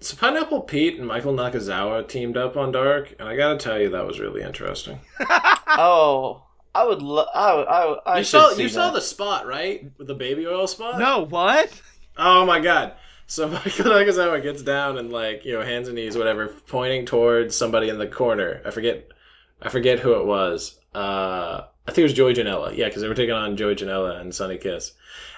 So Pineapple Pete and Michael Nakazawa teamed up on Dark, and I gotta tell you, that was really interesting. Oh, I would love. I You should saw the spot, right? With the baby oil spot? No, what? Oh my god. So Michael Nakazawa gets down and hands and knees, whatever, pointing towards somebody in the corner. I forget who it was. I think it was Joey Janela. Yeah, because they were taking on Joey Janela and Sonny Kiss.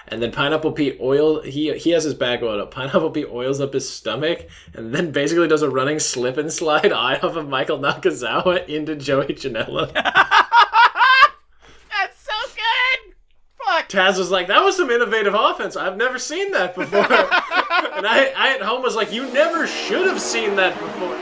And then Pineapple Pete he has his back oiled up. Pineapple Pete oils up his stomach and then basically does a running slip and slide off of Michael Nakazawa into Joey Janela. That's so good! Fuck! Taz was like, that was some innovative offense. I've never seen that before. And I at home was like, you never should have seen that before.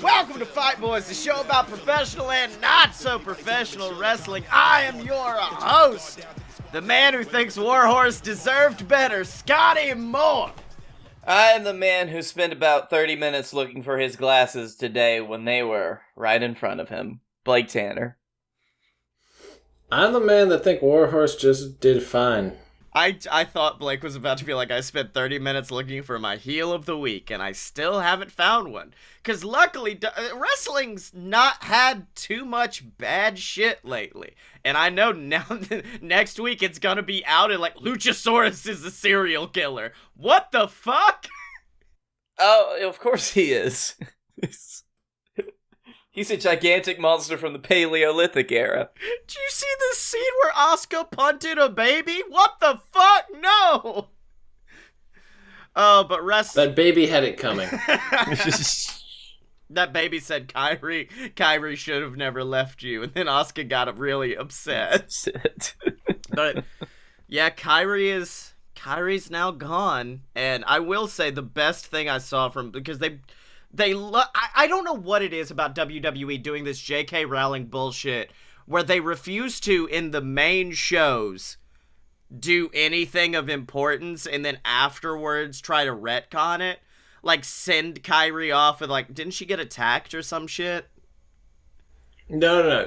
Welcome to Fight Boys, the show about professional and not so professional wrestling. I am your host, the man who thinks Warhorse deserved better, Scottye Moore. I am the man who spent about 30 minutes looking for his glasses today when they were right in front of him, Blake Tanner. I'm the man that think Warhorse just did fine. I thought Blake was about to be like, I spent 30 minutes looking for my heel of the week, and I still haven't found one. Because luckily, wrestling's not had too much bad shit lately. And I know now next week it's gonna be out and like, Luchasaurus is a serial killer. What the fuck? Oh, of course he is. He's a gigantic monster from the Paleolithic era. Did you see this scene where Asuka punted a baby? What the fuck? No! Oh, but That baby had it coming. That baby said Kyrie should have never left you, and then Asuka got really upset. But yeah, Kyrie's now gone, and I will say the best thing I saw from, because I don't know what it is about WWE doing this J.K. Rowling bullshit where they refuse to, in the main shows, do anything of importance and then afterwards try to retcon it. Like, send Kyrie off with, like, didn't she get attacked or some shit? No.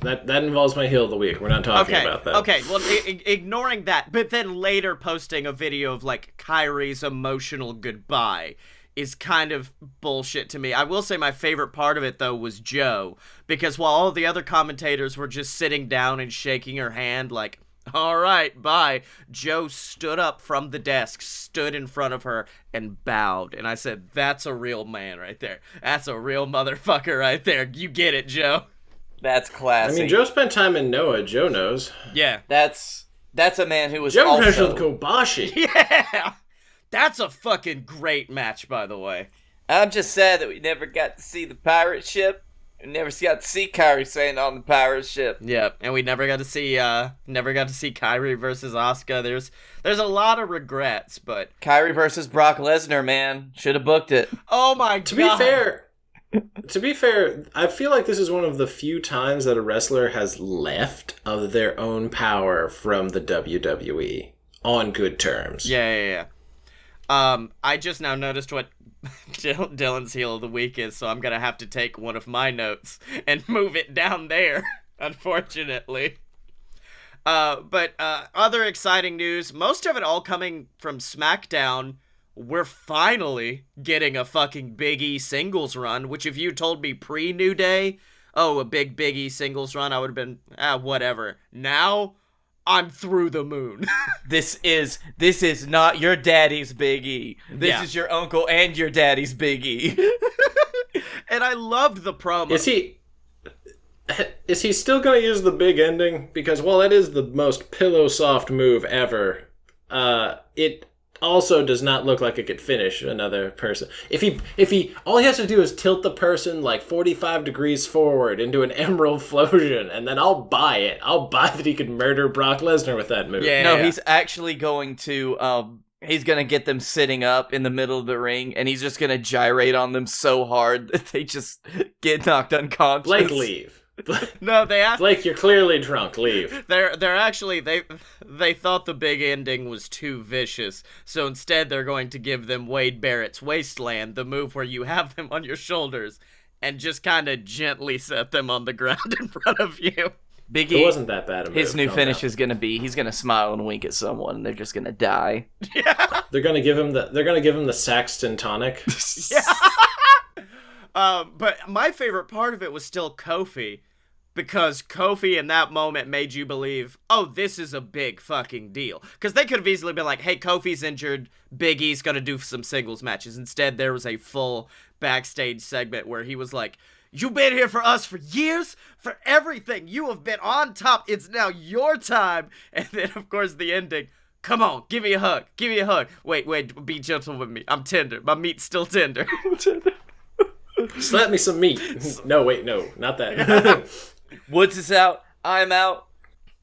That involves my heel of the week. We're not talking about that. Okay, well, ignoring that, but then later posting a video of, like, Kyrie's emotional goodbye is kind of bullshit to me. I will say my favorite part of it, though, was Joe, because while all the other commentators were just sitting down and shaking her hand like, all right, bye, Joe stood up from the desk, stood in front of her, and bowed. And I said, that's a real man right there. That's a real motherfucker right there. You get it, Joe. That's classy. I mean, Joe spent time in Noah. Joe knows. Yeah. That's a man who was Joe also... wrestled Kobashi. Yeah! That's a fucking great match, by the way. I'm just sad that we never got to see the pirate ship. We never got to see Kyrie Sane on the pirate ship. Yep, and we never got to see Kyrie versus Asuka. There's a lot of regrets, but Kyrie versus Brock Lesnar, man, should have booked it. Oh my god. To be fair, I feel like this is one of the few times that a wrestler has left of their own power from the WWE on good terms. Yeah. I just now noticed what Dylan's heel of the week is, so I'm gonna have to take one of my notes and move it down there, unfortunately. But other exciting news, most of it all coming from SmackDown. We're finally getting a fucking Big E singles run, which if you told me pre-New Day, a big E singles run, I would have been, whatever. Now, I'm through the moon. This is not your daddy's Big E. This is your uncle and your daddy's Big E. And I loved the promo. Is he still going to use the big ending? Because while that is the most pillow soft move ever, it also does not look like it could finish another person. If he all he has to do is tilt the person like 45 degrees forward into an emerald flosion, and then I'll buy it. I'll buy that he could murder Brock Lesnar with that move. Yeah. He's actually going to he's going to get them sitting up in the middle of the ring, and he's just going to gyrate on them so hard that they just get knocked unconscious. Blake, leave. No, Blake, you're clearly drunk. Leave. they're actually they thought the big ending was too vicious, so instead they're going to give them Wade Barrett's Wasteland, the move where you have them on your shoulders and just kind of gently set them on the ground in front of you. Big It E, wasn't that bad. his new finish is gonna be he's gonna smile and wink at someone, and they're just gonna die. Yeah. They're gonna give him the Saxton tonic. Yeah. But my favorite part of it was still Kofi, because Kofi in that moment made you believe, oh, this is a big fucking deal. Because they could have easily been like, hey, Kofi's injured, Big E's gonna do some singles matches. Instead, there was a full backstage segment where he was like, you've been here for us for years, for everything. You have been on top. It's now your time. And then, of course, the ending. Come on, give me a hug. Give me a hug. Wait, be gentle with me. I'm tender. My meat's still tender. Slap me some meat. No, wait, no, not that. Woods is out. I'm out.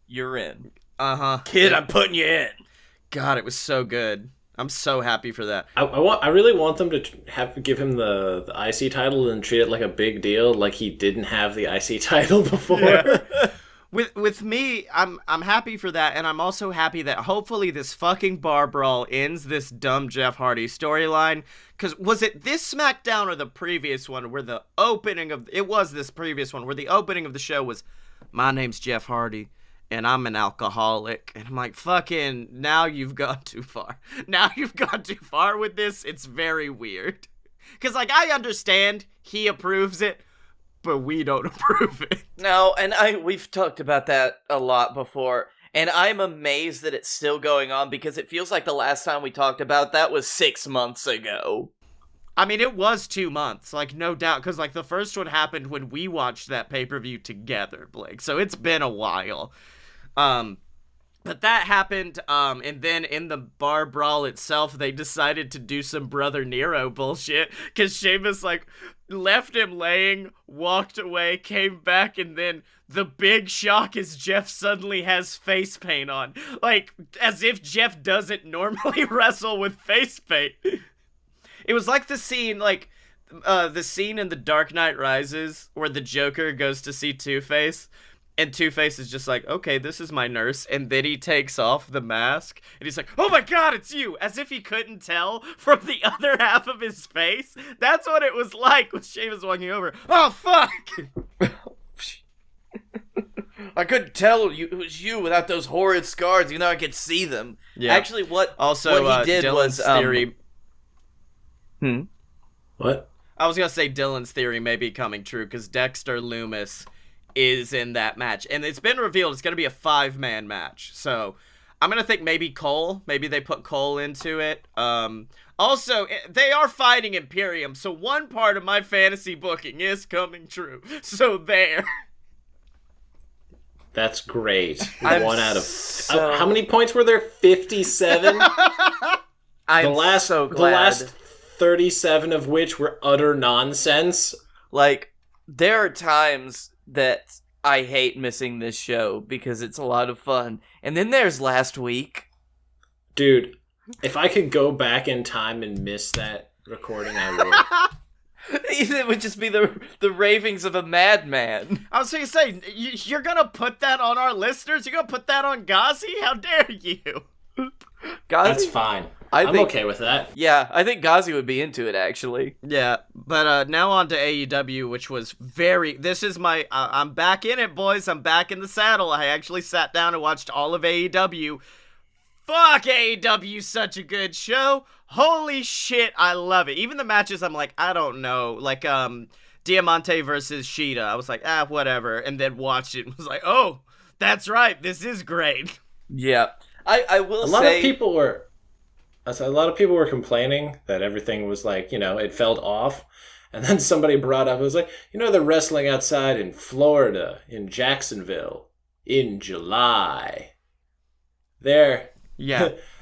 You're in. Uh-huh. Kid, I'm putting you in. God, it was so good. I'm so happy for that. I really want them to give him the IC title and treat it like a big deal, like he didn't have the IC title before. Yeah. With me, I'm happy for that, and I'm also happy that hopefully this fucking bar brawl ends this dumb Jeff Hardy storyline. Because was it this SmackDown or the previous one where the opening of... It was this previous one where the opening of the show was, my name's Jeff Hardy, and I'm an alcoholic. And I'm like, fucking, now you've gone too far. Now you've gone too far with this. It's very weird. Because, like, I understand he approves it, but we don't approve it. No, and we've talked about that a lot before, and I'm amazed that it's still going on, because it feels like the last time we talked about that was 6 months ago. I mean, it was 2 months, like, no doubt, because, like, the first one happened when we watched that pay-per-view together, Blake, so it's been a while. But that happened, and then in the bar brawl itself, they decided to do some Brother Nero bullshit, because Sheamus, like, left him laying, walked away, came back, and then the big shock is Jeff suddenly has face paint on. Like, as if Jeff doesn't normally wrestle with face paint. It was like the scene, like, the scene in The Dark Knight Rises where the Joker goes to see Two-Face, and Two-Face is just like, okay, this is my nurse, and then he takes off the mask, and he's like, oh my god, it's you! As if he couldn't tell from the other half of his face. That's what it was like when Sheamus was walking over. Oh, fuck! I couldn't tell it was you without those horrid scars, even though I could see them. Yeah. Actually, what he did Dylan's was... theory... What? I was gonna say Dylan's theory may be coming true, because Dexter Loomis is in that match, and it's been revealed it's gonna be a 5-man match, so I'm gonna think maybe Cole, maybe they put Cole into it. Also, they are fighting Imperium, so one part of my fantasy booking is coming true, so there. That's great. I'm 1 out of... so- how many points were there? 57? I'm so glad. The last 37 of which were utter nonsense. Like, there are times that I hate missing this show because it's a lot of fun. And then there's last week. Dude, if I could go back in time and miss that recording, I would. It would just be the ravings of a madman. I was gonna say, you're gonna put that on our listeners? You're gonna put that on Ghazi? How dare you? Ghazi? That's fine. I'm okay with that. Yeah, I think Ghazi would be into it, actually. Yeah, but now on to AEW, which was this is my, I'm back in it, boys. I'm back in the saddle. I actually sat down and watched all of AEW. Fuck, AEW, such a good show. Holy shit, I love it. Even the matches, I'm like, I don't know. Like, Diamante versus Sheeta. I was like, whatever. And then watched it and was like, oh, that's right. This is great. Yeah. I will say... A lot of people were complaining that everything was like, it felt off. And then somebody brought up, it was like, they're wrestling outside in Florida, in Jacksonville, in July. Yeah.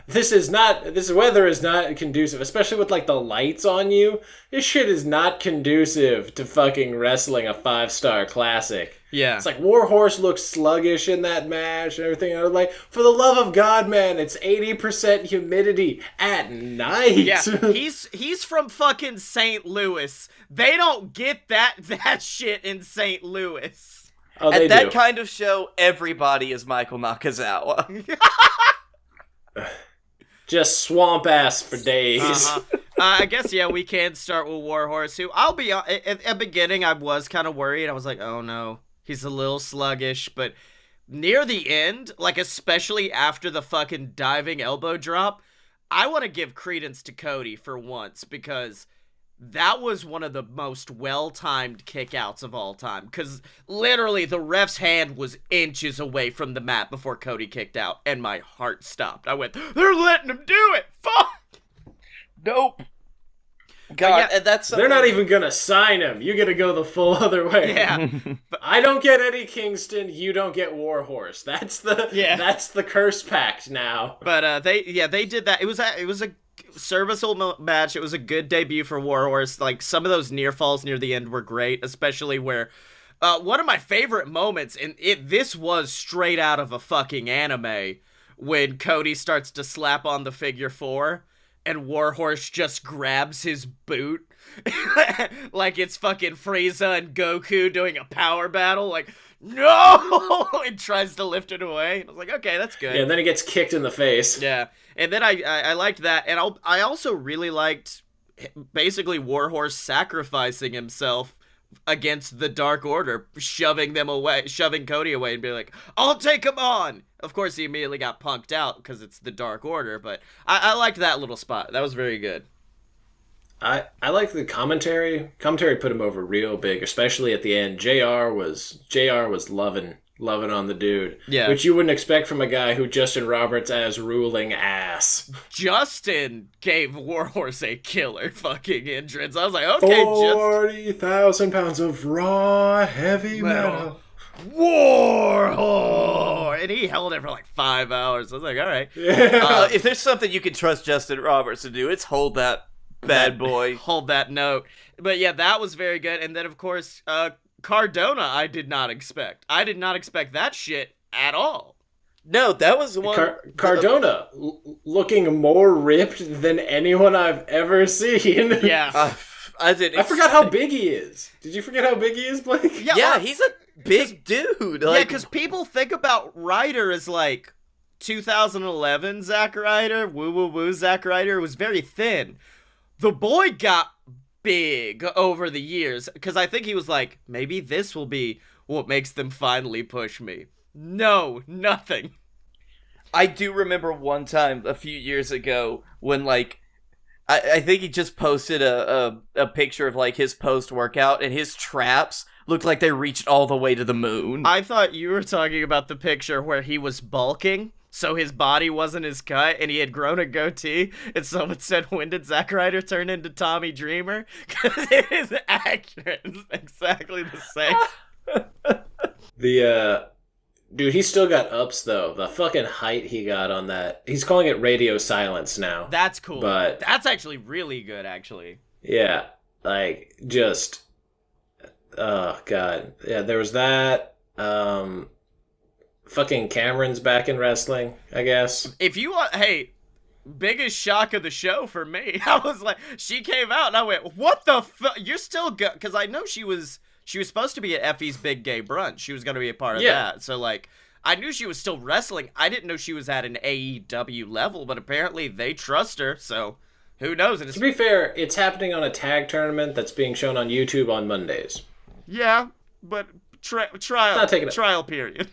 This weather is not conducive, especially with like the lights on you. This shit is not conducive to fucking wrestling a 5-star classic. Yeah. It's like WARHORSE looks sluggish in that match and everything. I was like, for the love of God, man, it's 80% humidity at night. Yeah, he's from fucking St. Louis. They don't get that shit in St. Louis. Oh, At they that do. kind of show, everybody is Michael Nakazawa. Just swamp ass for days. I guess, yeah, we can start with Warhorse, who I'll be at the beginning, I was kind of worried. I was like, oh no, he's a little sluggish, but near the end, like especially after the fucking diving elbow drop, I want to give credence to Cody for once, because that was one of the most well-timed kickouts of all time, because literally the ref's hand was inches away from the mat before Cody kicked out, and my heart stopped. I went, they're letting him do it! Fuck! Nope. God, and that's They're not even gonna sign him. You gotta go the full other way. Yeah. I don't get Eddie Kingston. You don't get Warhorse. That's the curse pact now. But they did that. It was a serviceable match. It was a good debut for Warhorse. Like, some of those near falls near the end were great, especially where one of my favorite moments, and this was straight out of a fucking anime, when Cody starts to slap on the figure 4 and Warhorse just grabs his boot like it's fucking Frieza and Goku doing a power battle, like, no, and tries to lift it away. I was like, okay, that's good. Yeah, and then he gets kicked in the face. Yeah, and then I liked that, and I also really liked basically Warhorse sacrificing himself against the Dark Order, shoving Cody away and be like, I'll take him on. Of course, he immediately got punked out because it's the Dark Order, but I liked that little spot. That was very good. I like the commentary. Commentary put him over real big, especially at the end. JR was loving on the dude. Yeah. Which you wouldn't expect from a guy who Justin Roberts as ruling ass. Justin gave Warhorse a killer fucking entrance. I was like, okay, 40,000 pounds of raw heavy metal. Warhorse! And he held it for like 5 hours. I was like, all right. Yeah. If there's something you can trust Justin Roberts to do, it's hold that bad boy. Hold that note. But yeah, that was very good. And then, of course, Cardona, I did not expect. I did not expect that shit at all. No, that was one. Cardona looking more ripped than anyone I've ever seen. Yeah. I forgot how big he is. Did you forget how big he is, Blake? Yeah, he's a big dude. Yeah, because people think about Ryder as like 2011 Zack Ryder, woo Zack Ryder was very thin. The boy got big over the years, because I think he was like, maybe this will be what makes them finally push me. No, nothing. I do remember one time a few years ago when, like, I think he just posted a picture of, like, his post-workout, and his traps looked like they reached all the way to the moon. I thought you were talking about the picture where he was bulking, so his body wasn't as cut, and he had grown a goatee, and someone said, when did Zack Ryder turn into Tommy Dreamer? Because it is accurate. It's exactly the same. Dude, he's still got ups, though. The fucking height he got on that. He's calling it radio silence now. That's cool. But that's actually really good, actually. Yeah, like, just... Oh, God. Yeah, there was that. Fucking Cameron's back in wrestling, I guess. If you want... Hey, biggest shock of the show for me. I was like... She came out, and I went, what the fuck? You're still good. Because I know she was supposed to be at Effie's Big Gay Brunch. She was going to be a part of that. So, like, I knew she was still wrestling. I didn't know she was at an AEW level, but apparently they trust her, so who knows? To be fair, it's happening on a tag tournament that's being shown on YouTube on Mondays. Yeah, but trial period.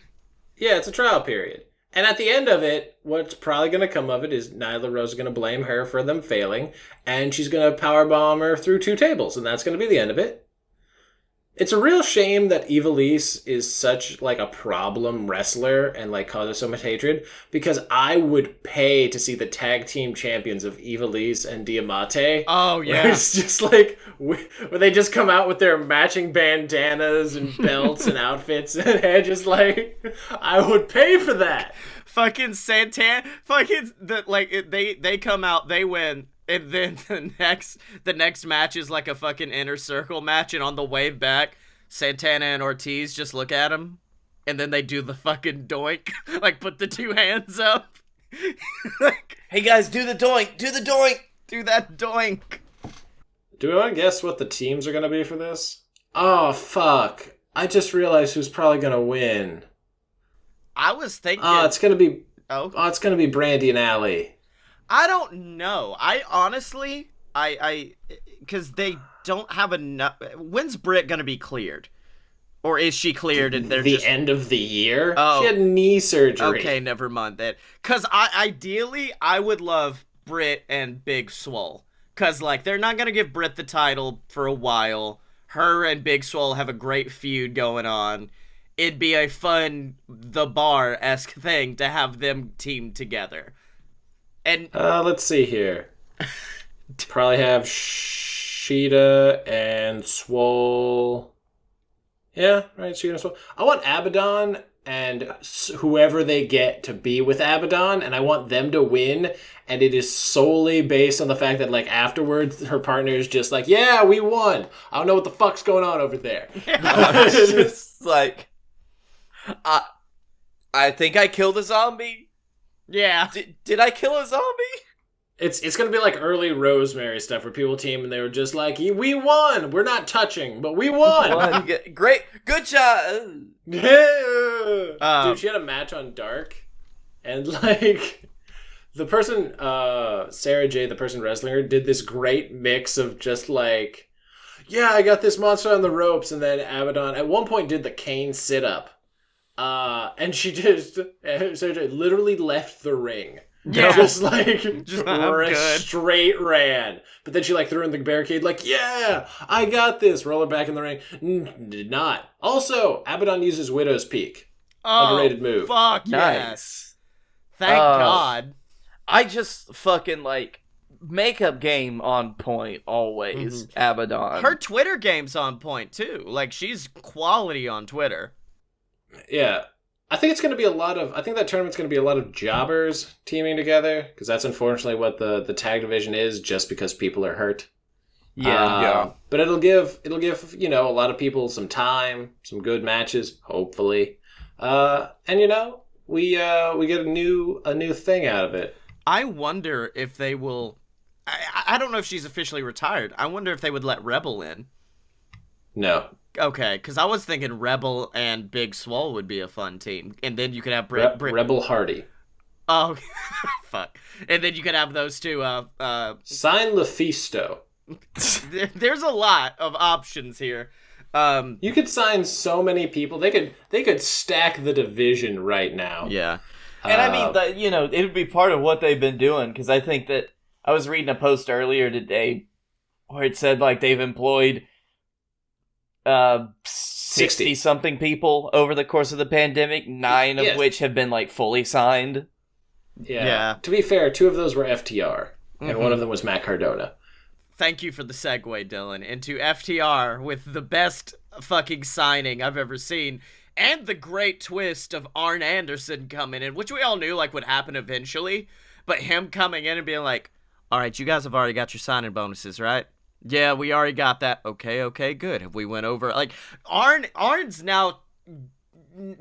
Yeah, it's a trial period. And at the end of it, what's probably going to come of it is Nyla Rose is going to blame her for them failing, and she's going to powerbomb her through 2 tables, and that's going to be the end of it. It's a real shame that Ivelisse is such, like, a problem wrestler and, like, causes so much hatred, because I would pay to see the tag team champions of Ivelisse and Diamante. Oh, yeah. Where it's just, like, where they just come out with their matching bandanas and belts and outfits, and they're just, like, I would pay for that. Fucking Santana, they come out, they win. And then the next match is like a fucking inner circle match, and on the way back, Santana and Ortiz just look at him, and then they do the fucking doink, like put the 2 hands up. Like, hey guys, do the doink, do that doink. Do we want to guess what the teams are going to be for this? Oh, fuck. I just realized who's probably gonna win. I was thinking. It's gonna be. Oh, it's gonna be Brandy and Allie. I don't know. I honestly, because they don't have enough. When's Britt gonna be cleared? Or is she cleared and they're the end of the year? Oh. She had knee surgery. Okay, never mind that. Because ideally, I would love Britt and Big Swole. Because, like, they're not going to give Britt the title for a while. Her and Big Swole have a great feud going on. It'd be a fun, The Bar-esque thing to have them team together. And let's see here. Probably have Sheeta and Swole. Yeah, right, Sheeta and Swole. I want Abaddon and whoever they get to be with Abaddon, and I want them to win, and it is solely based on the fact that, like, afterwards, her partner is just like, yeah, we won. I don't know what the fuck's going on over there. It's just like, I think I killed a zombie. yeah. Did I kill a zombie? It's gonna be like early Rosemary stuff where people team and they were just like, we won! We're not touching, but we won! Great, good job! Yeah! Dude, she had a match on Dark, and like, the person, Sarah J, the person wrestling her, did this great mix of just like, yeah, I got this monster on the ropes, and then Abaddon at one point did the cane sit-up. And she just, Sarah J literally left the ring. Yeah. Just like good. straight ran. But then she like threw in the barricade like, yeah, I got this. Roll her back in the ring. Did not. Also, Abaddon uses Widow's Peak. Underrated move. Fuck yes. Thank God. I just fucking like makeup game on point always. Abaddon. Her Twitter game's on point too. Like, she's quality on Twitter. Yeah. I think it's going to be I think that tournament's going to be a lot of jobbers teaming together, because that's unfortunately what the tag division is, just because people are hurt. Yeah. But it'll give, you know, a lot of people some time, some good matches, hopefully. And you know, we get a new thing out of it. I wonder if they will. I don't know if she's officially retired. I wonder if they would let Rebel in. No. Okay, because I was thinking Rebel and Big Swole would be a fun team, and then you could have Rebel Hardy. Oh, fuck! And then you could have those two. Sign Lufisto. There's a lot of options here. You could sign so many people. They could stack the division right now. Yeah, and I mean, you know, it would be part of what they've been doing, because I think that I was reading a post earlier today where it said like they've employed 60 something people over the course of the pandemic, 9 of which have been like fully signed. Yeah. To be fair, 2 of those were FTR, and one of them was Matt Cardona. Thank you for the segue, Dylan, into FTR with the best fucking signing I've ever seen, and the great twist of Arn Anderson coming in, which we all knew like would happen eventually, but him coming in and being like, all right, you guys have already got your signing bonuses, right? Yeah, we already got that. Okay, good. Have we went over? Like, Arn's now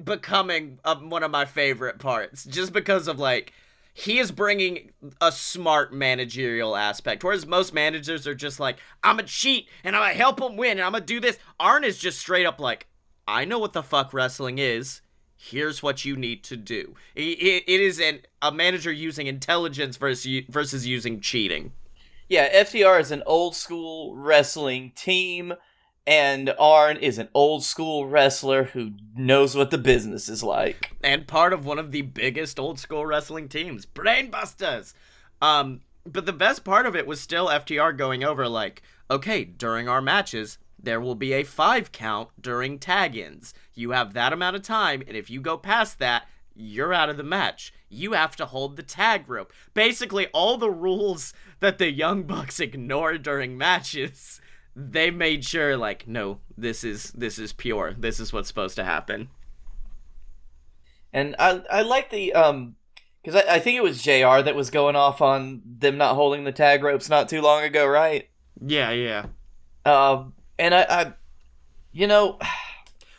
becoming one of my favorite parts, just because of, like, he is bringing a smart managerial aspect, whereas most managers are just like, I'm gonna cheat, and I'm gonna help him win, and I'm gonna do this. Arn is just straight up like, I know what the fuck wrestling is. Here's what you need to do. It is a manager using intelligence versus using cheating. Yeah, FTR is an old school wrestling team, and Arn is an old school wrestler who knows what the business is like. And part of one of the biggest old school wrestling teams, Brainbusters. But the best part of it was still FTR going over like, okay, during our matches, there will be a 5 count during tag-ins. You have that amount of time, and if you go past that, you're out of the match. You have to hold the tag rope. Basically, all the rules that the Young Bucks ignored during matches, they made sure, like, no, this is pure. This is what's supposed to happen. And I like the, because I think it was JR that was going off on them not holding the tag ropes not too long ago, right? Yeah. And I you know,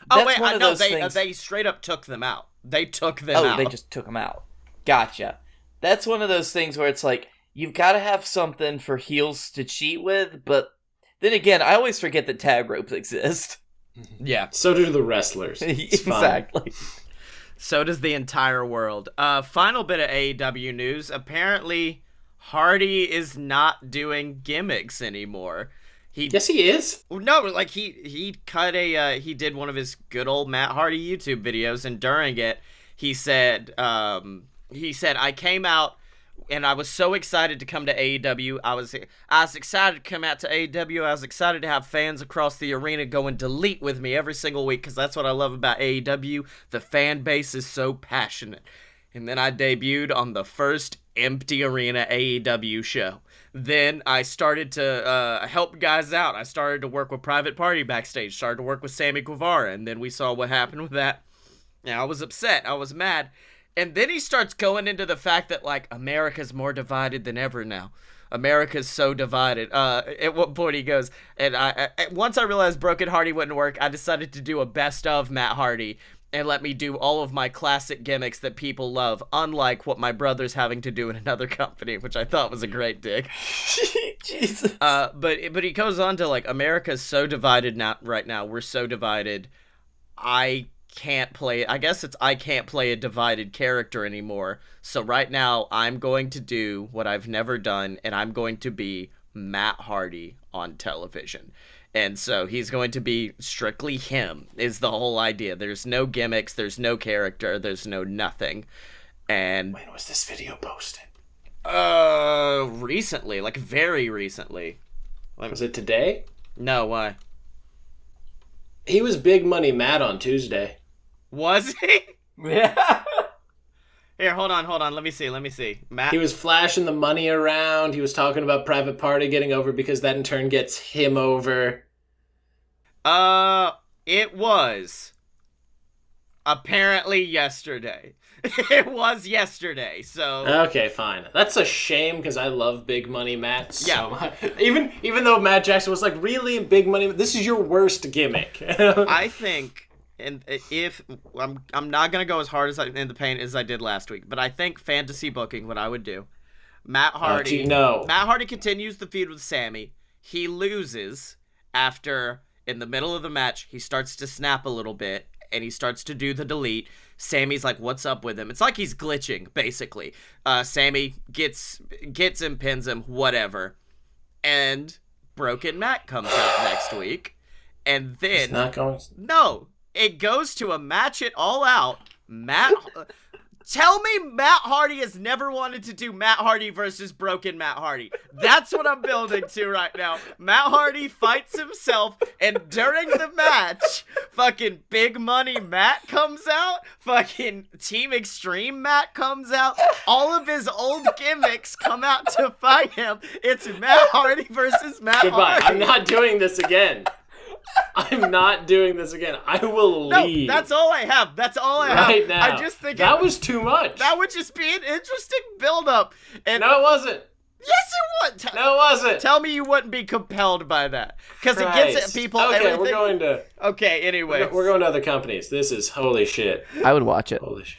that's one of those things. They straight up took them out. They took them out. Oh, they just took them out. Gotcha. That's one of those things where it's like, you've got to have something for heels to cheat with, but then again, I always forget that tag ropes exist. Yeah. So do the wrestlers. It's fine. Exactly. So does the entire world. Final bit of AEW news. Apparently, Hardy is not doing gimmicks anymore. Yes, he is. No, like he cut he did one of his good old Matt Hardy YouTube videos, and during it, he said I came out and I was so excited to come to AEW. I was excited to come out to AEW. I was excited to have fans across the arena go and delete with me every single week, because that's what I love about AEW. The fan base is so passionate. And then I debuted on the first empty arena AEW show. Then I started to help guys out. I started to work with Private Party backstage, started to work with Sammy Guevara, and then we saw what happened with that. And I was upset. I was mad. And then he starts going into the fact that, like, America's more divided than ever now. America's so divided. At what point he goes, and once I realized Broken Hardy wouldn't work, I decided to do a best of Matt Hardy and let me do all of my classic gimmicks that people love, unlike what my brother's having to do in another company, which I thought was a great dig. Jesus. But he goes on to, like, America's so divided now. Right now, we're so divided. I can't play a divided character anymore. So right now, I'm going to do what I've never done, and I'm going to be Matt Hardy on television. And so he's going to be strictly him, is the whole idea. There's no gimmicks, there's no character, there's no nothing. And When was this video posted? Recently, like very recently. Was it today? No, why? He was Big Money Matt on Tuesday. Was he? Yeah. Here, hold on. Let me see. Matt. He was flashing the money around. He was talking about Private Party getting over because that in turn gets him over. It was apparently yesterday. It was yesterday, so... Okay, fine. That's a shame because I love Big Money Matt so Yeah. much. Even though Matt Jackson was like, really, Big Money? This is your worst gimmick. I think... And if I'm not gonna go as hard in the paint as I did last week, but I think fantasy booking, what I would do, Matt Hardy. No. Matt Hardy continues the feud with Sammy. He loses after, in the middle of the match, he starts to snap a little bit and he starts to do the delete. Sammy's like, "What's up with him?" It's like he's glitching, basically. Sammy gets him, pins him, whatever, and Broken Matt comes out next week, and then It's not going... no. It goes to a match it all out. Tell me Matt Hardy has never wanted to do Matt Hardy versus Broken Matt Hardy. That's what I'm building to right now. Matt Hardy fights himself, and during the match, fucking Big Money Matt comes out, fucking Team Extreme Matt comes out, all of his old gimmicks come out to fight him. It's Matt Hardy versus Matt Goodbye. Hardy. I'm not doing this again. I'm not doing this again. I will leave. No, that's all I have. That's all I have. Right now. I just think that was too much. that would just be an interesting build-up. And No, it wasn't. yes, it would. No, it wasn't. Tell me you wouldn't be compelled by that, because it gets at people. Okay, everything. we're going to... Okay, anyway. We're going to other companies. This is holy shit. I would watch it. Holy shit.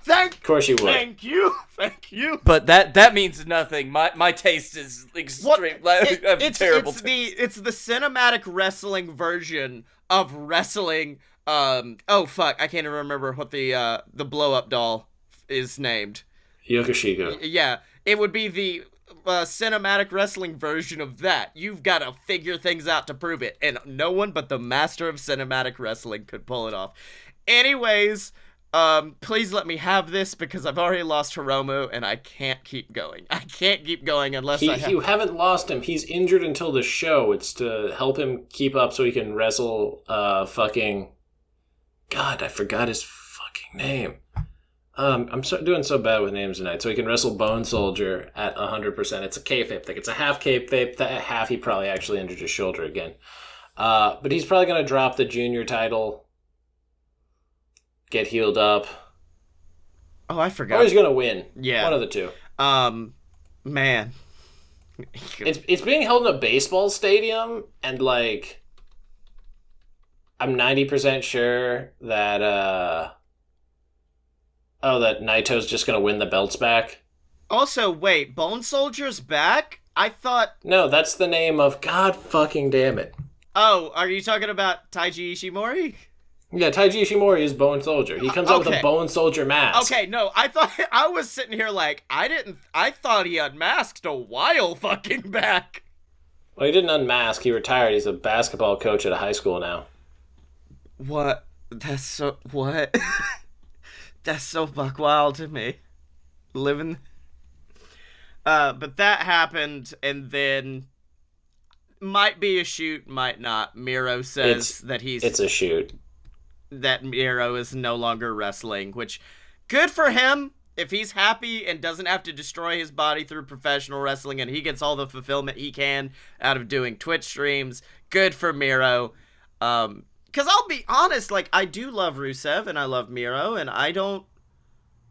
Thank Of course you would. Thank you. But that means nothing. My taste is extreme. It's terrible. it's the cinematic wrestling version of wrestling. Oh fuck, I can't even remember what the blow up doll is named. Yokoshiko. Yeah, it would be the cinematic wrestling version of that. You've got to figure things out to prove it, and no one but the master of cinematic wrestling could pull it off. Anyways, please let me have this, because I've already lost Hiromu and I can't keep going. I can't keep going unless You haven't lost him. He's injured until the show. It's to help him keep up so he can wrestle fucking... God, I forgot his fucking name. I'm doing so bad with names tonight. So he can wrestle Bone Soldier at 100%. It's a kayfabe thing. It's a half kayfabe. That half he probably actually injured his shoulder again. But he's probably going to drop the junior title, get healed up. Oh, I forgot. Or he's going to win. Yeah. One of the two. Man. It's being held in a baseball stadium, and like, I'm 90% sure that that Naito's just gonna win the belts back. Also, wait, Bone Soldier's back? I thought... No, that's the name of... God fucking damn it. Oh, are you talking about Taiji Ishimori? Yeah, Taiji Ishimori is Bone Soldier. He comes out with a Bone Soldier mask. Okay, no, I was sitting here like, I thought he unmasked a while fucking back. Well, he didn't unmask. He retired. He's a basketball coach at a high school now. What? That's so, what? That's so buck wild to me. Living. But that happened, and then might be a shoot, might not. Miro says it's a shoot. That Miro is no longer wrestling, which good for him if he's happy and doesn't have to destroy his body through professional wrestling and he gets all the fulfillment he can out of doing Twitch streams. Good for Miro. Because I'll be honest, like, I do love Rusev and I love Miro, and I don't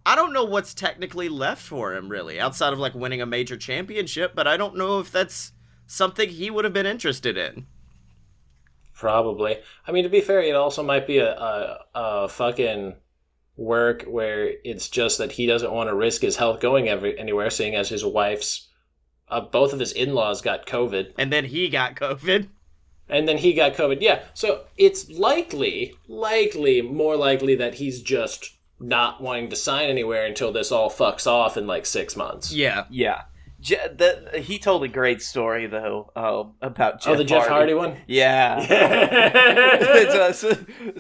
know what's technically left for him, really, outside of, like, winning a major championship, but I don't know if that's something he would have been interested in. Probably. I mean, to be fair, it also might be a fucking work where it's just that he doesn't want to risk his health going anywhere, seeing as his wife's, both of his in-laws got COVID. And then he got COVID. Yeah, so it's likely, more likely that he's just not wanting to sign anywhere until this all fucks off in like 6 months. Yeah. Yeah. He told a great story, though, about Jeff Hardy. Oh, the Jeff Hardy one? Yeah. It's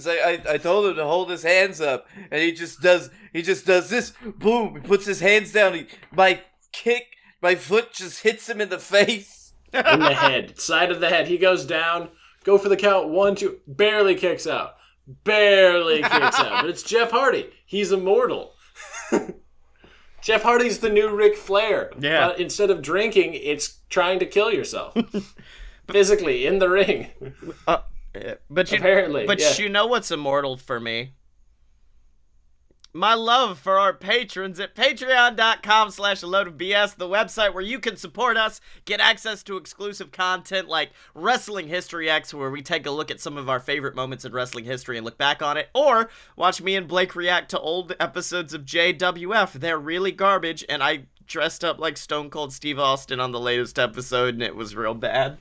like, I told him to hold his hands up, and he just does this, boom, he puts his hands down, my foot just hits him in the face. In the head, side of the head. He goes down, go for the count, 1, 2, barely kicks out. But it's Jeff Hardy. He's immortal. Jeff Hardy's the new Ric Flair. Yeah. But instead of drinking, it's trying to kill yourself. Physically, in the ring. But you know what's immortal for me? My love for our patrons at patreon.com/a-load-of-BS, the website where you can support us, get access to exclusive content like Wrestling History X, where we take a look at some of our favorite moments in wrestling history and look back on it, or watch me and Blake react to old episodes of JWF. They're really garbage, and I dressed up like Stone Cold Steve Austin on the latest episode, and it was real bad.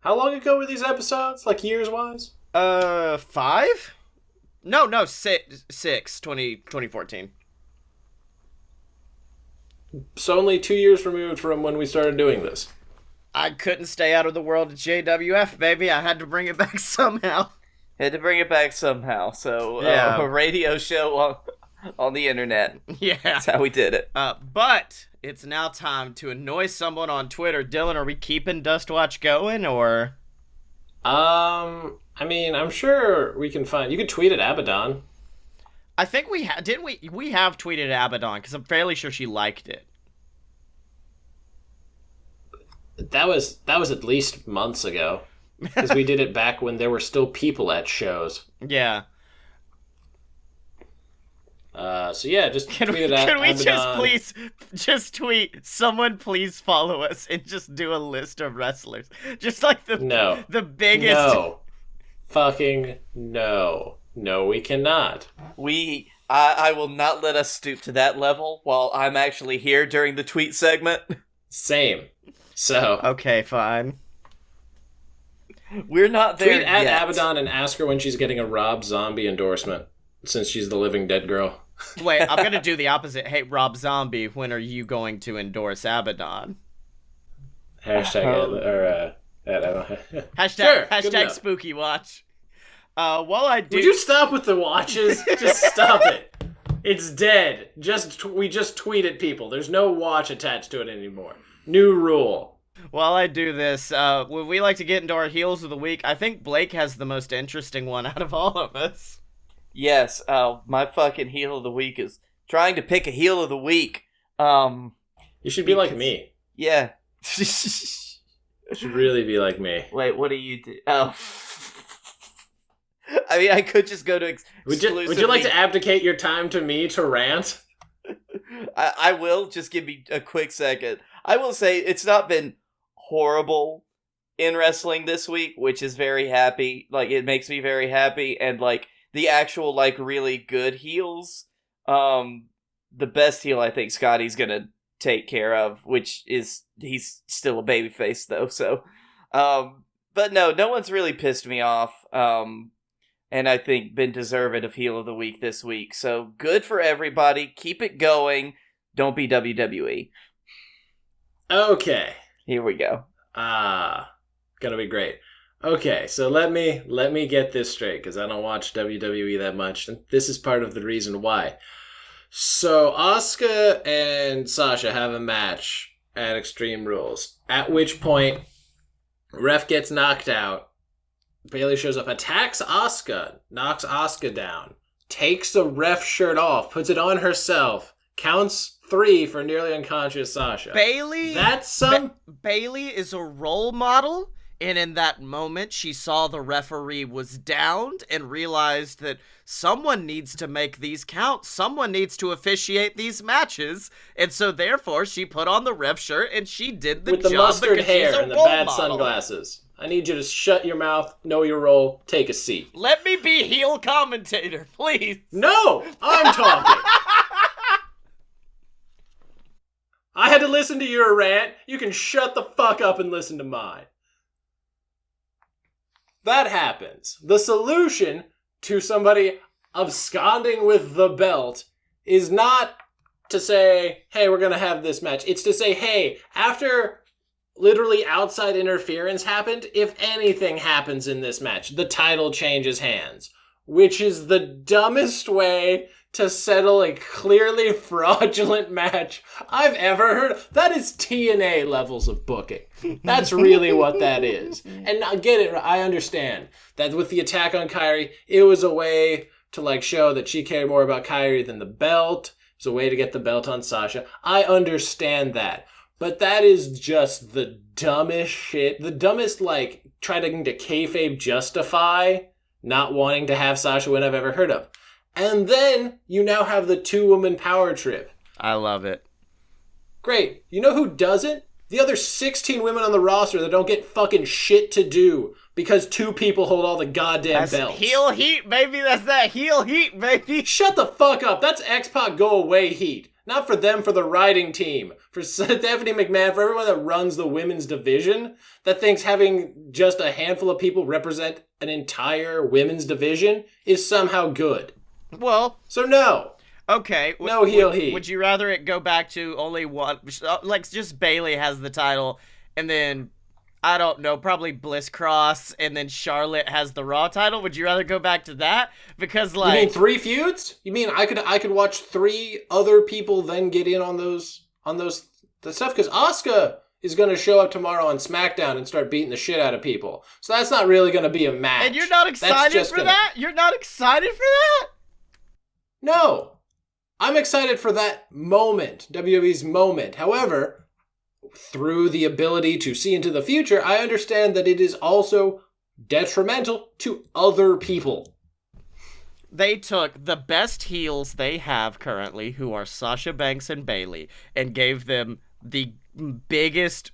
How long ago were these episodes? Like years-wise? 5? No, 2014. So only 2 years removed from when we started doing this. I couldn't stay out of the world of JWF, baby. I had to bring it back somehow. So, yeah. A radio show on the internet. Yeah. That's how we did it. But it's now time to annoy someone on Twitter. Dylan, are we keeping Dust Watch going, or? I mean, I'm sure we can find... You could tweet at Abaddon. I think we didn't we? We have tweeted at Abaddon, because I'm fairly sure she liked it. That was at least months ago. Because we did it back when there were still people at shows. Yeah. So yeah, just tweet it at Can we Abaddon. just tweet, someone please follow us, and just do a list of wrestlers? Just like the biggest... No. Fucking no. No, we cannot. I will not let us stoop to that level while I'm actually here during the tweet segment. Same. So. Okay, fine. We're not there Tweet at yet. Abaddon and ask her when she's getting a Rob Zombie endorsement, since she's the living dead girl. Wait, I'm gonna do the opposite. Hey, Rob Zombie, when are you going to endorse Abaddon? Hashtag Hashtag spooky watch. While I do... Would you stop with the watches? Just stop it. It's dead. We just tweet at people. There's no watch attached to it anymore. New rule. While I do this, would we like to get into our heels of the week? I think Blake has the most interesting one out of all of us. Yes, my fucking heel of the week is trying to pick a heel of the week. You should be like me. Yeah. You should really be like me. Wait, what do you do? Oh. I mean, I could just go to Would you like to abdicate your time to me to rant? I will. Just give me a quick second. I will say it's not been horrible in wrestling this week, which is very happy. Like, it makes me very happy. And, like, the actual, like, really good heels, the best heel I think Scotty's gonna take care of, which is, he's still a babyface, though, so, But no one's really pissed me off. And I think been deserving of heel of the week this week. So good for everybody. Keep it going. Don't be WWE. Okay. Here we go. Gonna be great. Okay, so let me get this straight, because I don't watch WWE that much, and this is part of the reason why. So Asuka and Sasha have a match at Extreme Rules, at which point ref gets knocked out. Bayley shows up, attacks Asuka, knocks Asuka down, takes the ref shirt off, puts it on herself, counts 3 for nearly unconscious Sasha. Bayley is a role model, and in that moment she saw the referee was downed and realized that someone needs to make these count, someone needs to officiate these matches, and so therefore she put on the ref shirt and she did the with job the mustard because she's hair a and the role bad model. sunglasses. I need you to shut your mouth, know your role, take a seat. Let me be heel commentator, please. No! I'm talking! I had to listen to your rant. You can shut the fuck up and listen to mine. That happens. The solution to somebody absconding with the belt is not to say, hey, we're going to have this match. It's to say, hey, after literally outside interference happened, if anything happens in this match, the title changes hands. Which is the dumbest way to settle a clearly fraudulent match I've ever heard. That is TNA levels of booking. That's really what that is. And I get it. I understand that with the attack on Kairi, it was a way to show that she cared more about Kairi than the belt. It was a way to get the belt on Sasha. I understand that. But that is just the dumbest shit. The dumbest, trying to kayfabe justify not wanting to have Sasha win I've ever heard of. And then you now have the 2-woman power trip. I love it. Great. You know who doesn't? The other 16 women on the roster that don't get fucking shit to do because 2 people hold all the goddamn belts. Heel heat, baby. That's that heel heat, baby. Shut the fuck up. That's X-Pac go away heat. Not for them, for the writing team. For Stephanie McMahon, for everyone that runs the women's division, that thinks having just a handful of people represent an entire women's division is somehow good. Well, so no. Okay. No heel heat. Would you rather it go back to only one, just Bayley has the title, and then, I don't know, probably Bliss Cross, and then Charlotte has the Raw title? Would you rather go back to that? Because You mean 3 feuds? You mean I could watch 3 other people then get in on those the stuff? Because Asuka is going to show up tomorrow on SmackDown and start beating the shit out of people. So that's not really going to be a match. And you're not excited for that? You're not excited for that? No. I'm excited for that moment, WWE's moment. However, through the ability to see into the future, I understand that it is also detrimental to other people. They took the best heels they have currently, who are Sasha Banks and Bayley, and gave them the biggest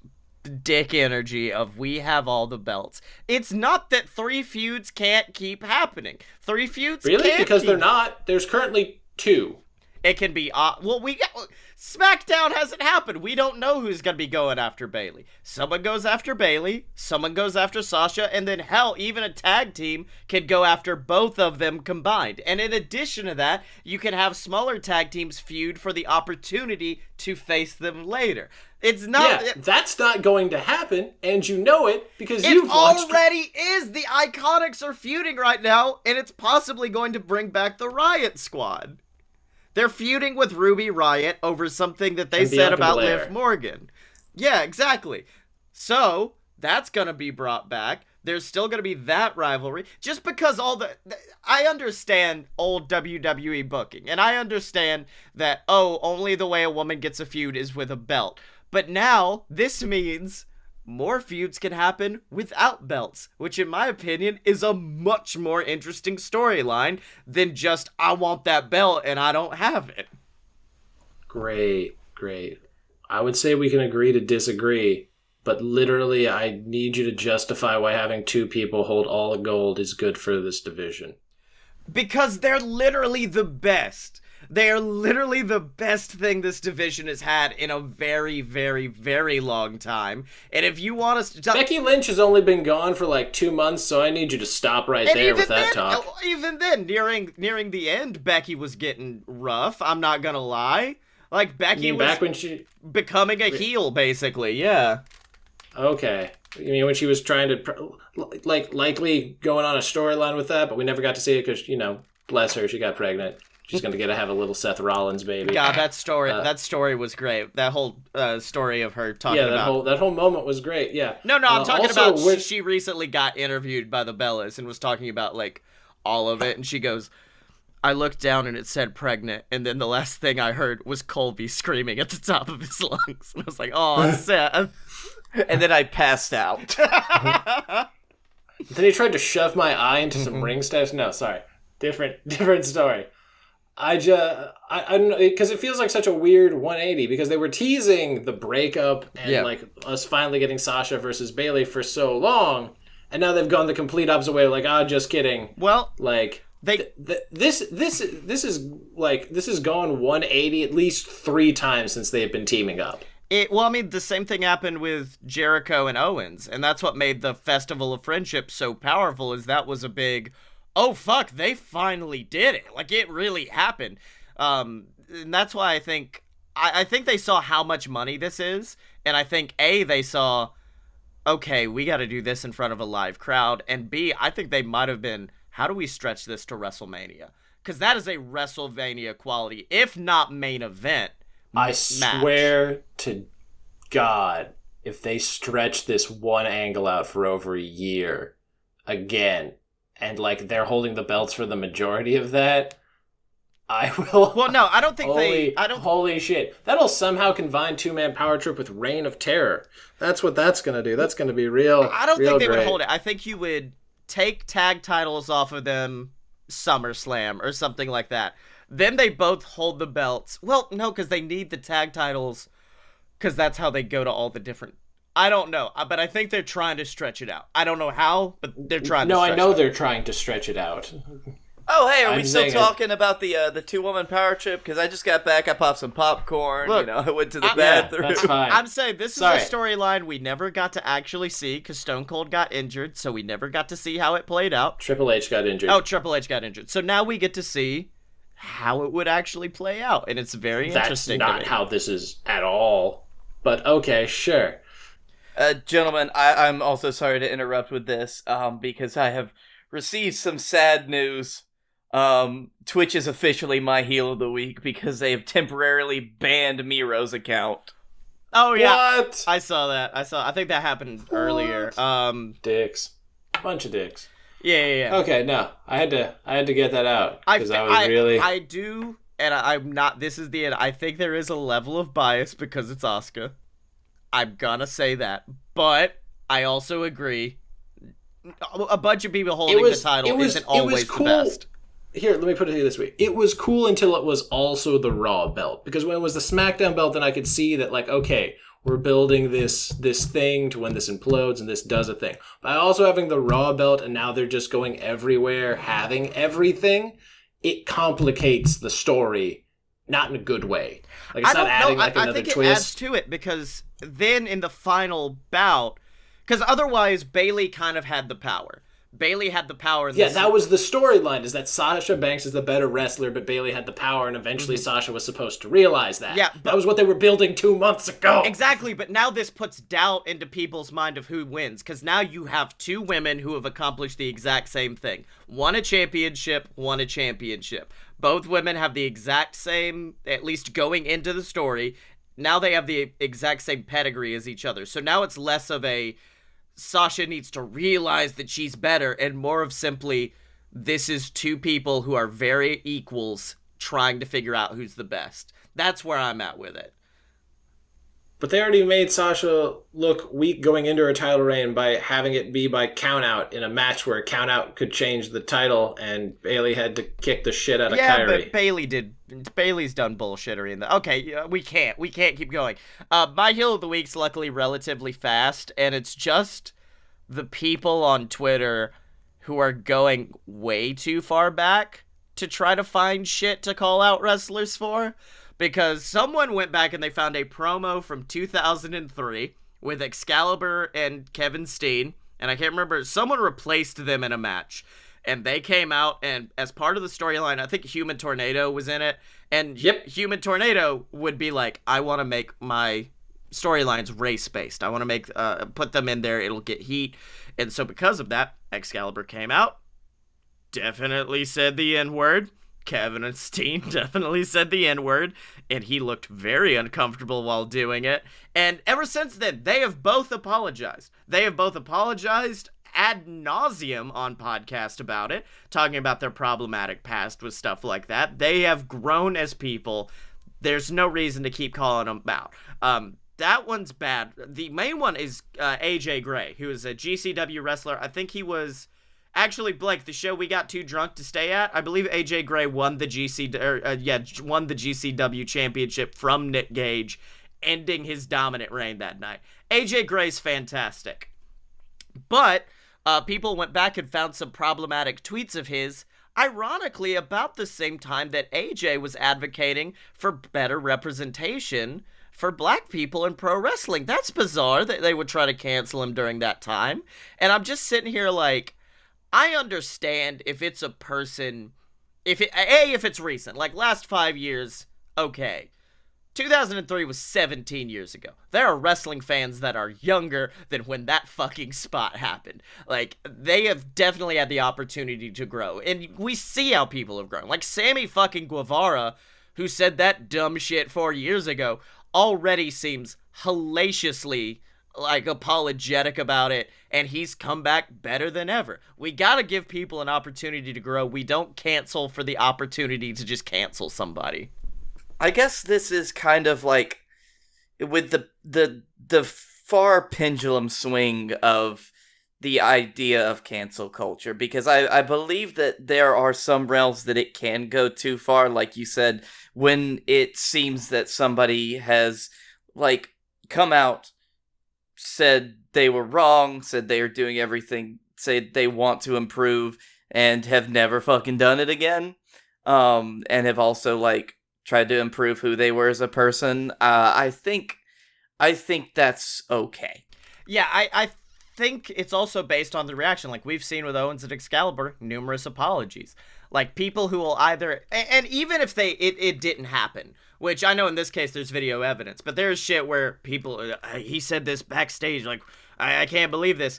dick energy of we have all the belts. It's not that 3 feuds can't keep happening. 3 feuds Really? can't Because they're not. There's currently 2. It can be, SmackDown hasn't happened. We don't know who's going to be going after Bayley. Someone goes after Bayley, someone goes after Sasha, and then hell, even a tag team can go after both of them combined. And in addition to that, you can have smaller tag teams feud for the opportunity to face them later. It's not... Yeah, that's not going to happen, and you know it because you've watched... It already is! The Iconics are feuding right now, and it's possibly going to bring back the Riot Squad. They're feuding with Ruby Riott over something that they said about Liv Morgan. Yeah, exactly. So, that's gonna be brought back. There's still gonna be that rivalry. Just because I understand old WWE booking, and I understand that, only the way a woman gets a feud is with a belt. But now, this means more feuds can happen without belts, which in my opinion is a much more interesting storyline than just, I want that belt and I don't have it. Great. I would say we can agree to disagree, but literally I need you to justify why having 2 people hold all the gold is good for this division. Because they're literally the best. They are literally the best thing this division has had in a very, very, very long time. And if you want us to talk... Becky Lynch has only been gone for like 2 months, so I need you to stop right there with that talk. Even then, nearing the end, Becky was getting rough. I'm not gonna lie. Like, Becky was back when she... becoming a heel, basically, yeah. Okay. You mean when she was trying to, likely going on a storyline with that, but we never got to see it because, bless her, she got pregnant. She's going to have a little Seth Rollins baby. God, that story was great. That whole story of her talking about... that whole moment was great, yeah. No, I'm talking about she recently got interviewed by the Bellas and was talking about, like, all of it, and she goes... I looked down and it said pregnant, and then the last thing I heard was Colby screaming at the top of his lungs. And I was like, oh, Seth. And then I passed out. Then he tried to shove my eye into some ring steps. No, sorry. Different story. I don't know, because it feels like such a weird 180, because they were teasing the breakup and like us finally getting Sasha versus Bayley for so long, and now they've gone the complete opposite way. Like, just kidding. Well, like... This has gone 180 at least 3 times since they have been teaming up. The same thing happened with Jericho and Owens, and that's what made the Festival of Friendship so powerful, is that was a big, oh fuck, they finally did it. Like, it really happened. And that's why I think they saw how much money this is, and I think A, they saw, okay, we gotta do this in front of a live crowd, and B, I think they might have been, how do we stretch this to WrestleMania? Because that is a WrestleMania quality, if not main event. I swear to God, if they stretch this one angle out for over a year again, and like they're holding the belts for the majority of that, I will. Well, no, I don't think Holy shit. That'll somehow combine 2-man power trip with Reign of Terror. That's what that's going to do. That's going to be real. I don't think they would hold it. I think you would take tag titles off of them SummerSlam or something like that. Then they both hold the belts. Well, no, because they need the tag titles, because that's how they go to all the different... I don't know, but I think they're trying to stretch it out. I don't know how, but they're trying to stretch it out. No, I know they're trying to stretch it out. Oh, hey, are we still talking about the 2-woman power trip? Because I just got back, I popped some popcorn, Look, I went to the bathroom. Yeah, that's fine. I'm saying this is a storyline we never got to actually see, because Stone Cold got injured, so we never got to see how it played out. Triple H got injured. Oh, Triple H got injured. So now we get to see how it would actually play out, and it's very interesting. That's not how this is at all, but okay, sure. Gentlemen, I'm also sorry to interrupt with this, because I have received some sad news. Twitch is officially my heel of the week because they have temporarily banned Miro's account. Oh yeah, what? I saw that. I think that happened earlier. Dicks, bunch of dicks. Yeah. Okay, no, I had to get that out because I do, and I'm not. This is the end. I think there is a level of bias because it's Asuka. I'm gonna say that, but I also agree. A bunch of people holding the title isn't always cool. the best. Here, let me put it this way. It was cool until it was also the Raw belt. Because when it was the SmackDown belt, then I could see that, like, okay, we're building this thing to when this implodes and this does a thing. By also having the Raw belt and now they're just going everywhere, having everything, it complicates the story, not in a good way. Like, it's not adding, like, another twist. I think it adds to it, because then in the final bout, because otherwise Bayley kind of had the power. Bayley had the power. Yeah, that was the storyline, is that Sasha Banks is the better wrestler, but Bayley had the power, and eventually Sasha was supposed to realize that. Yeah, that was what they were building 2 months ago. Exactly, but now this puts doubt into people's mind of who wins, because now you have 2 women who have accomplished the exact same thing. One a championship, one a championship. Both women have the exact same, at least going into the story, now they have the exact same pedigree as each other. So now it's less of a... Sasha needs to realize that she's better, and more of simply, this is 2 people who are very equals trying to figure out who's the best. That's where I'm at with it. But they already made Sasha look weak going into her title reign by having it be by countout in a match where countout could change the title, and Bayley had to kick the shit out of Kyrie. Yeah, but Bayley's done bullshittery in the... Okay, we can't keep going. My heel of the week's luckily relatively fast, and it's just the people on Twitter who are going way too far back to try to find shit to call out wrestlers for, because someone went back and they found a promo from 2003 with Excalibur and Kevin Steen, and I can't remember, someone replaced them in a match. And they came out, and as part of the storyline, I think Human Tornado was in it. And Human Tornado would be like, I want to make my storylines race-based. I want to make put them in there. It'll get heat. And so because of that, Excalibur came out, definitely said the N-word. Kevin Steen definitely said the N-word, and he looked very uncomfortable while doing it. And ever since then, they have both apologized. Ad nauseum on podcast about it, talking about their problematic past with stuff like that. They have grown as people. There's no reason to keep calling them out. That one's bad. The main one is AJ Gray, who is a GCW wrestler. I think he was actually, Blake, the show we got too drunk to stay at. I believe AJ Gray won the GCW championship from Nick Gage, ending his dominant reign that night. AJ Gray's fantastic, but people went back and found some problematic tweets of his, ironically about the same time that AJ was advocating for better representation for black people in pro wrestling. That's bizarre that they would try to cancel him during that time. And I'm just sitting here like, I understand if it's a person, if it's recent, like last 5 years, okay. 2003 was 17 years ago. There are wrestling fans that are younger than when that fucking spot happened. Like, they have definitely had the opportunity to grow. And we see how people have grown. Like, Sammy fucking Guevara, who said that dumb shit 4 years ago, already seems hellaciously, like, apologetic about it. And he's come back better than ever. We gotta give people an opportunity to grow. We don't cancel for the opportunity to just cancel somebody. I guess this is kind of like with the far pendulum swing of the idea of cancel culture, because I believe that there are some realms that it can go too far, like you said, when it seems that somebody has like come out, said they were wrong, said they are doing everything, said they want to improve, and have never fucking done it again, and have also like tried to improve who they were as a person. I think that's okay. Yeah, I think it's also based on the reaction. Like we've seen with Owens and Excalibur, numerous apologies. Like people who will either, and even if it didn't happen, which I know in this case there's video evidence, but there's shit where people, he said this backstage, like, I can't believe this.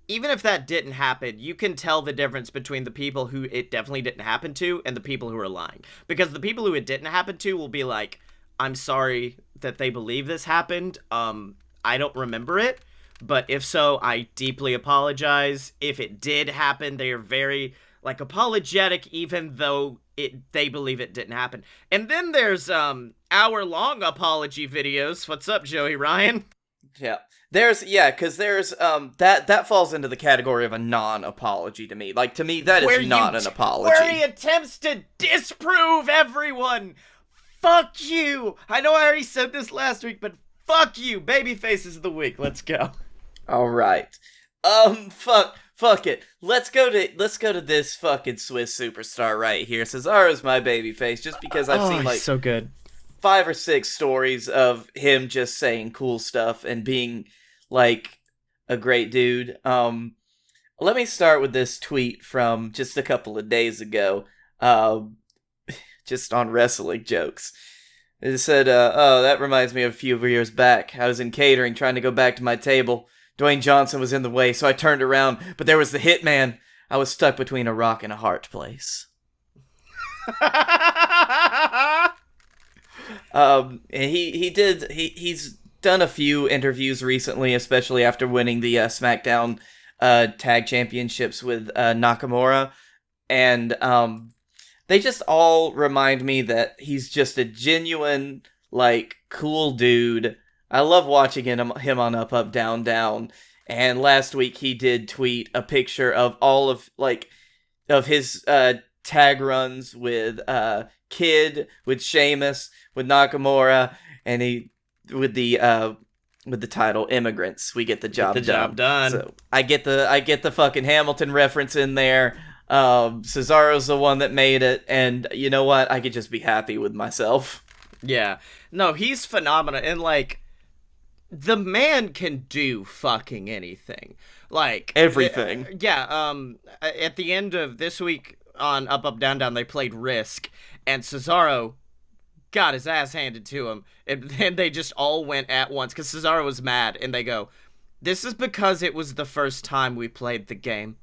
Even if that didn't happen, you can tell the difference between the people who it definitely didn't happen to and the people who are lying. Because the people who it didn't happen to will be like, I'm sorry that they believe this happened. I don't remember it. But if so, I deeply apologize. If it did happen, they are very, like, apologetic even though they believe it didn't happen. And then there's hour-long apology videos. What's up, Joey Ryan? Yeah. Because there's that falls into the category of a non-apology to me. Like, to me, that is not an apology. Where he attempts to disprove everyone. Fuck you. I know I already said this last week, but fuck you. Baby faces of the week. Let's go. All right. Fuck it. Let's go to this fucking Swiss superstar right here. Cesaro's my baby face, just because I've seen like so good. 5 or 6 stories of him just saying cool stuff and being like a great dude. Let me start with this tweet from just a couple of days ago, just on wrestling jokes. It said, oh, that reminds me of a few years back. I was in catering trying to go back to my table. Dwayne Johnson was in the way, so I turned around, but there was the Hitman. I was stuck between a rock and a hard place. And he's done a few interviews recently, especially after winning the SmackDown tag championships with Nakamura, and they just all remind me that he's just a genuine, like, cool dude. I love watching him on Up Up Down Down, and last week he did tweet a picture of all of his tag runs with Kid, with Sheamus, with Nakamura, and he with the title Immigrants. We get the job done. Job done. So I get the fucking Hamilton reference in there. Cesaro's the one that made it, and you know what? I could just be happy with myself. Yeah. No, he's phenomenal, and like, the man can do fucking anything. Like Everything. At the end of this week on Up Up Down Down, they played Risk, and Cesaro got his ass handed to him, and then they just all went at once because Cesaro was mad, and they go, "This is because it was the first time we played the game.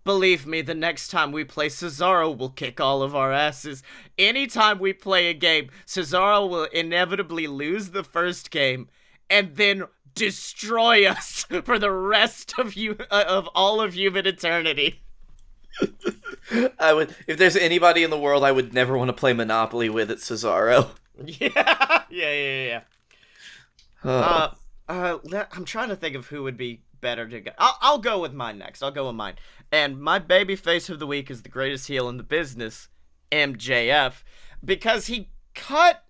Believe me, the next time we play, Cesaro will kick all of our asses. Anytime we play a game, Cesaro will inevitably lose the first game, and then destroy us for the rest of of all of human eternity." I would, if there's anybody in the world I would never want to play Monopoly with, it's Cesaro. Yeah. I'm trying to think of who would be better to go. I'll go with mine next. I'll go with mine. And my baby face of the week is the greatest heel in the business, MJF, because he cut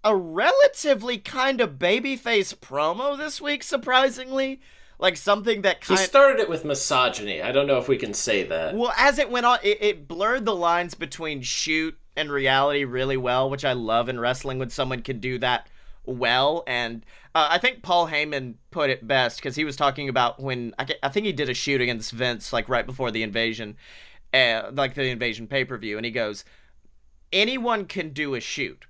a relatively kind of babyface promo this week, surprisingly. Like something that He started it with misogyny. I don't know if we can say that. Well, as it went on, it blurred the lines between shoot and reality really well, which I love in wrestling when someone can do that well. And I think Paul Heyman put it best because he was talking about when I think he did a shoot against Vince like right before the Invasion, like the Invasion pay-per-view, and he goes, "Anyone can do a shoot.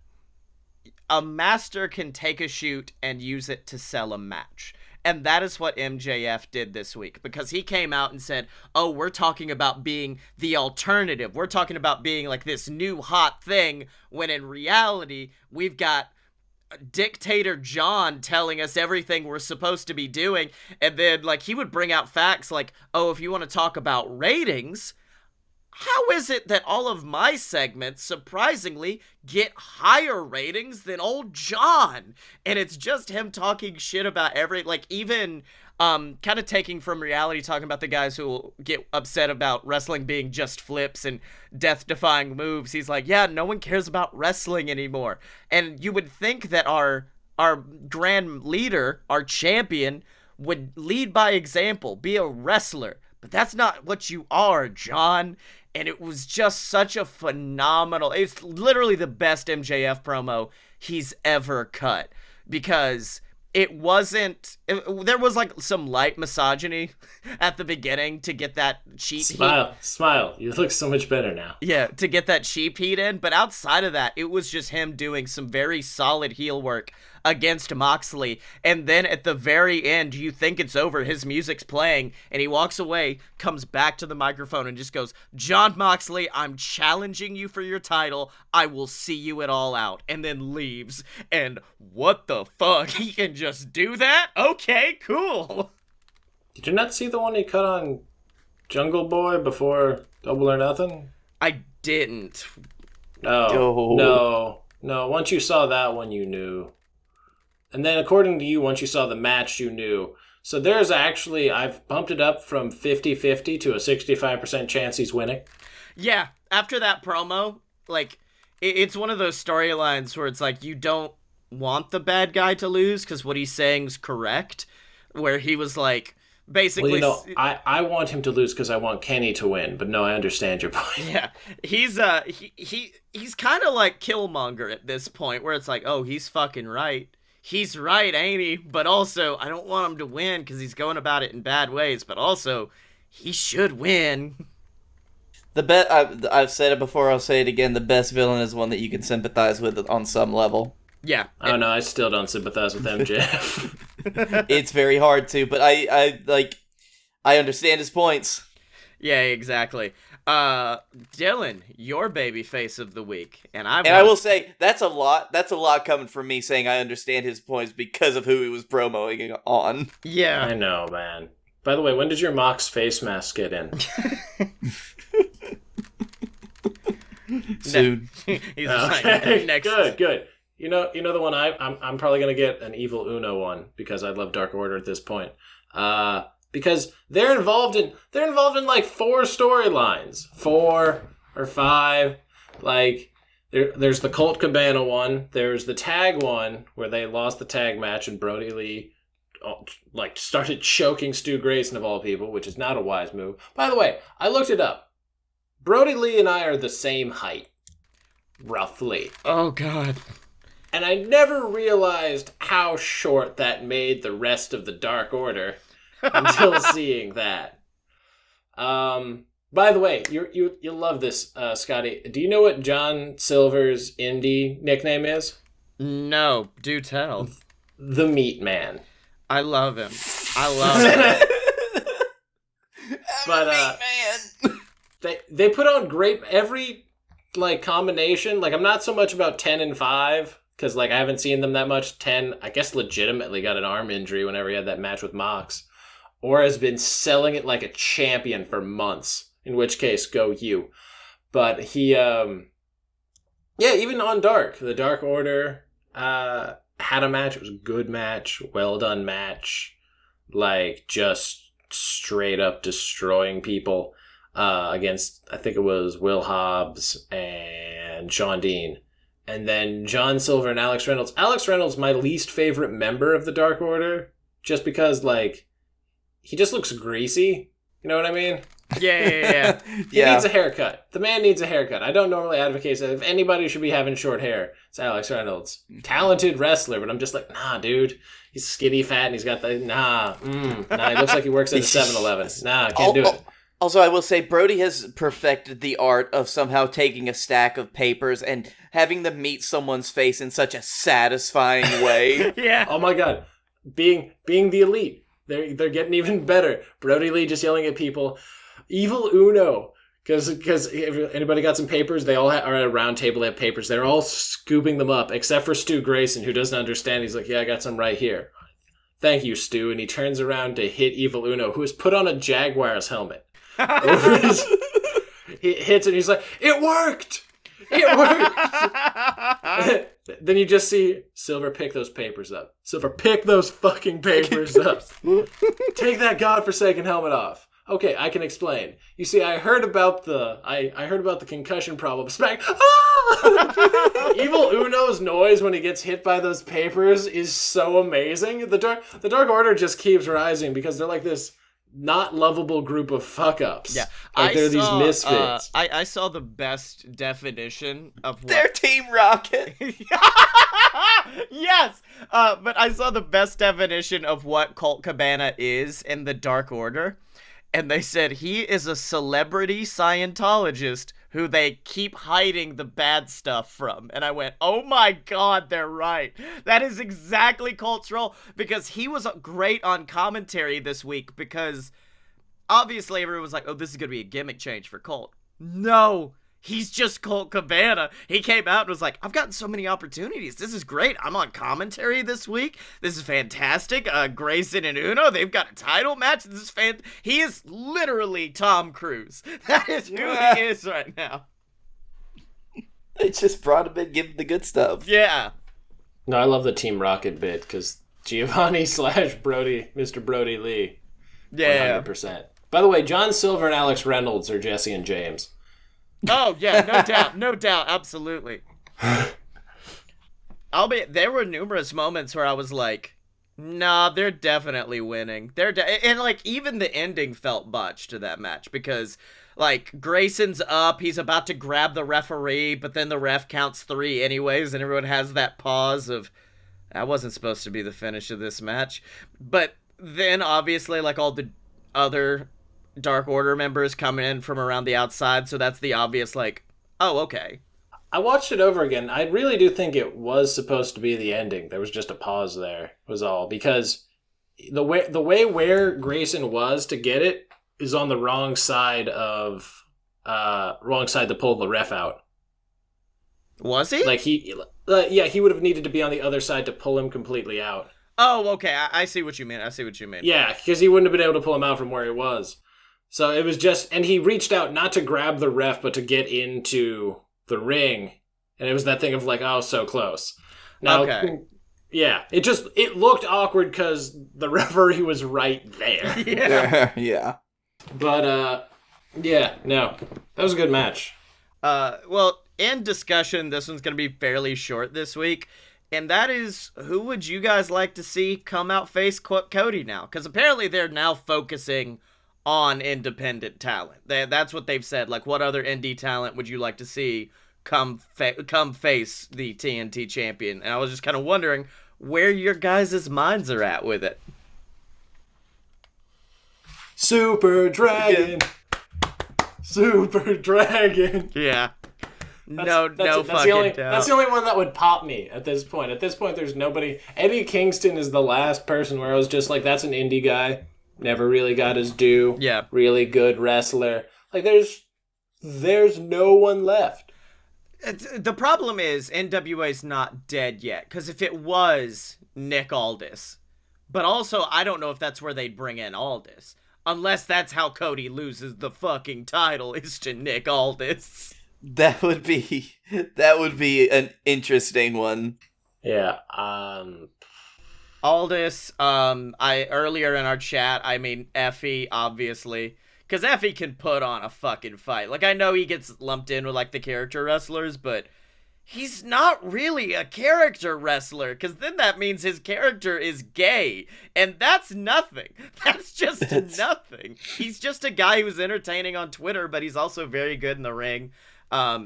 A master can take a shoot and use it to sell a match." And that is what MJF did this week, because he came out and said, "Oh, we're talking about being the alternative. We're talking about being like this new hot thing," when in reality, we've got Dictator John telling us everything we're supposed to be doing. And then like he would bring out facts like, "Oh, if you want to talk about ratings, how is it that all of my segments, surprisingly, get higher ratings than old John?" And it's just him talking shit about even kind of taking from reality, talking about the guys who will get upset about wrestling being just flips and death-defying moves. He's like, yeah, no one cares about wrestling anymore. And you would think that our grand leader, our champion, would lead by example, be a wrestler. But that's not what you are, John. And it was just such a phenomenal... It's literally the best MJF promo he's ever cut. Because it wasn't... there was like some light misogyny at the beginning to get that cheap heat. Smile. You look so much better now. Yeah, to get that cheap heat in. But outside of that, it was just him doing some very solid heel work against Moxley. And then at the very end, you think it's over, his music's playing, and he walks away, comes back to the microphone and just goes, "John Moxley, I'm challenging you for your title. I will see you at All Out," and then leaves. And what the fuck? He can just do that? Okay, cool. Did you not see the one he cut on Jungle Boy before Double or Nothing? I didn't. No. Once you saw that one, you knew. And then according to you, once you saw the match, you knew. So there's actually, I've bumped it up from 50-50 to a 65% chance he's winning. Yeah, after that promo, like, it's one of those storylines where it's like, you don't want the bad guy to lose because what he's saying is correct. Where he was like, basically... Well, I want him to lose because I want Kenny to win, but no, I understand your point. Yeah, he's kind of like Killmonger at this point, where it's like, oh, he's fucking right. He's right, ain't he? But also, I don't want him to win because he's going about it in bad ways. But also, he should win. I've said it before, I'll say it again, the best villain is one that you can sympathize with on some level. Yeah. Oh, no, I still don't sympathize with MJF. It's very hard to, but I understand his points. Yeah, exactly. Dylan, your baby face of the week, and I will say that's a lot coming from me saying I understand his points because of who he was promoting on. Yeah, I know, man. By the way, when did your Mox face mask get in? Soon. He's okay. Next. Good. You know the one I'm probably gonna get an Evil Uno one because I love Dark Order at this point. Because they're involved in like 4 storylines, 4 or 5. Like there's the Colt Cabana one, there's the tag one where they lost the tag match and Brody Lee like started choking Stu Grayson of all people, which is not a wise move. By the way, I looked it up. Brody Lee and I are the same height, roughly. Oh, God. And I never realized how short that made the rest of the Dark Order until seeing that. By the way, you'll love this, Scotty. Do you know what John Silver's indie nickname is? No, do tell. The Meat Man. I love him. I love him. But they put on great every combination. Like, I'm not so much about 10 and 5 because I haven't seen them that much. 10, I guess, legitimately got an arm injury whenever he had that match with Mox, or has been selling it like a champion for months. In which case, go you. But he, even on Dark, the Dark Order had a match. It was a good match, well done match, just straight up destroying people against, I think it was Will Hobbs and Sean Dean. And then John Silver and Alex Reynolds. Alex Reynolds, my least favorite member of the Dark Order, just because, he just looks greasy. You know what I mean? Yeah. He needs a haircut. The man needs a haircut. I don't normally advocate that. If anybody should be having short hair, it's Alex Reynolds. Talented wrestler, but I'm just nah, dude. He's skinny, fat, and he's got the... Nah, he looks like he works at a 7-Eleven. Nah, can't do it. Also, I will say, Brody has perfected the art of somehow taking a stack of papers and having them meet someone's face in such a satisfying way. Yeah. Oh my god. Being the elite. They're getting even better. Brody Lee just yelling at people. Evil Uno. Because if anybody got some papers, they all are at a round table, they have papers. They're all scooping them up, except for Stu Grayson, who doesn't understand. He's like, yeah, I got some right here. Thank you, Stu. And he turns around to hit Evil Uno, who has put on a Jaguars helmet. He hits it, and he's like, it worked! It worked! Then you just see Silver pick those papers up. Silver, pick those fucking papers up. Take that godforsaken helmet off. Okay, I can explain. You see, I heard about the concussion problem. Smack! Ah! Evil Uno's noise when he gets hit by those papers is so amazing. The Dark Order just keeps rising because they're like this not lovable group of fuck-ups. Yeah. They're these misfits. I saw the best definition of what... They're Team Rocket! Yes! But I saw the best definition of what Colt Cabana is in the Dark Order. And they said he is a celebrity Scientologist who they keep hiding the bad stuff from. And I went, oh my god, they're right. That is exactly Colt's role. Because he was great on commentary this week. Because obviously everyone was like, oh, this is going to be a gimmick change for Colt. No, he's just Colt Cabana. He came out and was like, I've gotten so many opportunities. This is great. I'm on commentary this week. This is fantastic. Grayson and Uno, they've got a title match. This is He is literally Tom Cruise. That is who he is right now. They just brought him in, give him the good stuff. Yeah. No, I love the Team Rocket bit because Giovanni / Brody, Mr. Brody Lee. Yeah. 100%. By the way, John Silver and Alex Reynolds are Jesse and James. Oh, yeah, no doubt, absolutely. There were numerous moments where I was like, nah, they're definitely winning. And even the ending felt botched to that match because, Grayson's up, he's about to grab the referee, but then the ref counts 3 anyways, and everyone has that pause of, that wasn't supposed to be the finish of this match. But then, obviously, all the other Dark Order members coming in from around the outside, so that's the obvious, oh, okay. I watched it over again. I really do think it was supposed to be the ending. There was just a pause there, was all. Because the way where Grayson was to get it is on the wrong side to pull the ref out. Was he? He would have needed to be on the other side to pull him completely out. Oh, okay. I see what you mean. Yeah, because he wouldn't have been able to pull him out from where he was. So it was just, and he reached out not to grab the ref, but to get into the ring. And it was that thing of oh, so close. Now, okay. Yeah, it looked awkward because the referee was right there. Yeah. Yeah. But, yeah, no, that was a good match. Well, in discussion, this one's going to be fairly short this week. And that is, who would you guys like to see come out face Cody now? Because apparently they're now focusing on independent talent. That's what they've said. Like, what other indie talent would you like to see come face the TNT champion? And I was just kind of wondering where your guys' minds are at with it. Super Dragon. Super Dragon. Yeah. That's fucking doubt. That's the only one that would pop me at this point. At this point, there's nobody. Eddie Kingston is the last person where I was just like, that's an indie guy. Never really got his due. Yeah. Really good wrestler. Like, there's no one left. The problem is NWA's not dead yet, because if it was, Nick Aldis. But also, I don't know if that's where they'd bring in Aldis. Unless that's how Cody loses the fucking title, is to Nick Aldis. That would be an interesting one. Yeah. Aldis, I earlier in our chat, I mean Effie, obviously. Because Effie can put on a fucking fight. Like, I know he gets lumped in with, like, the character wrestlers, but he's not really a character wrestler, because then that means his character is gay, and that's nothing. That's just nothing. He's just a guy who's entertaining on Twitter, but he's also very good in the ring.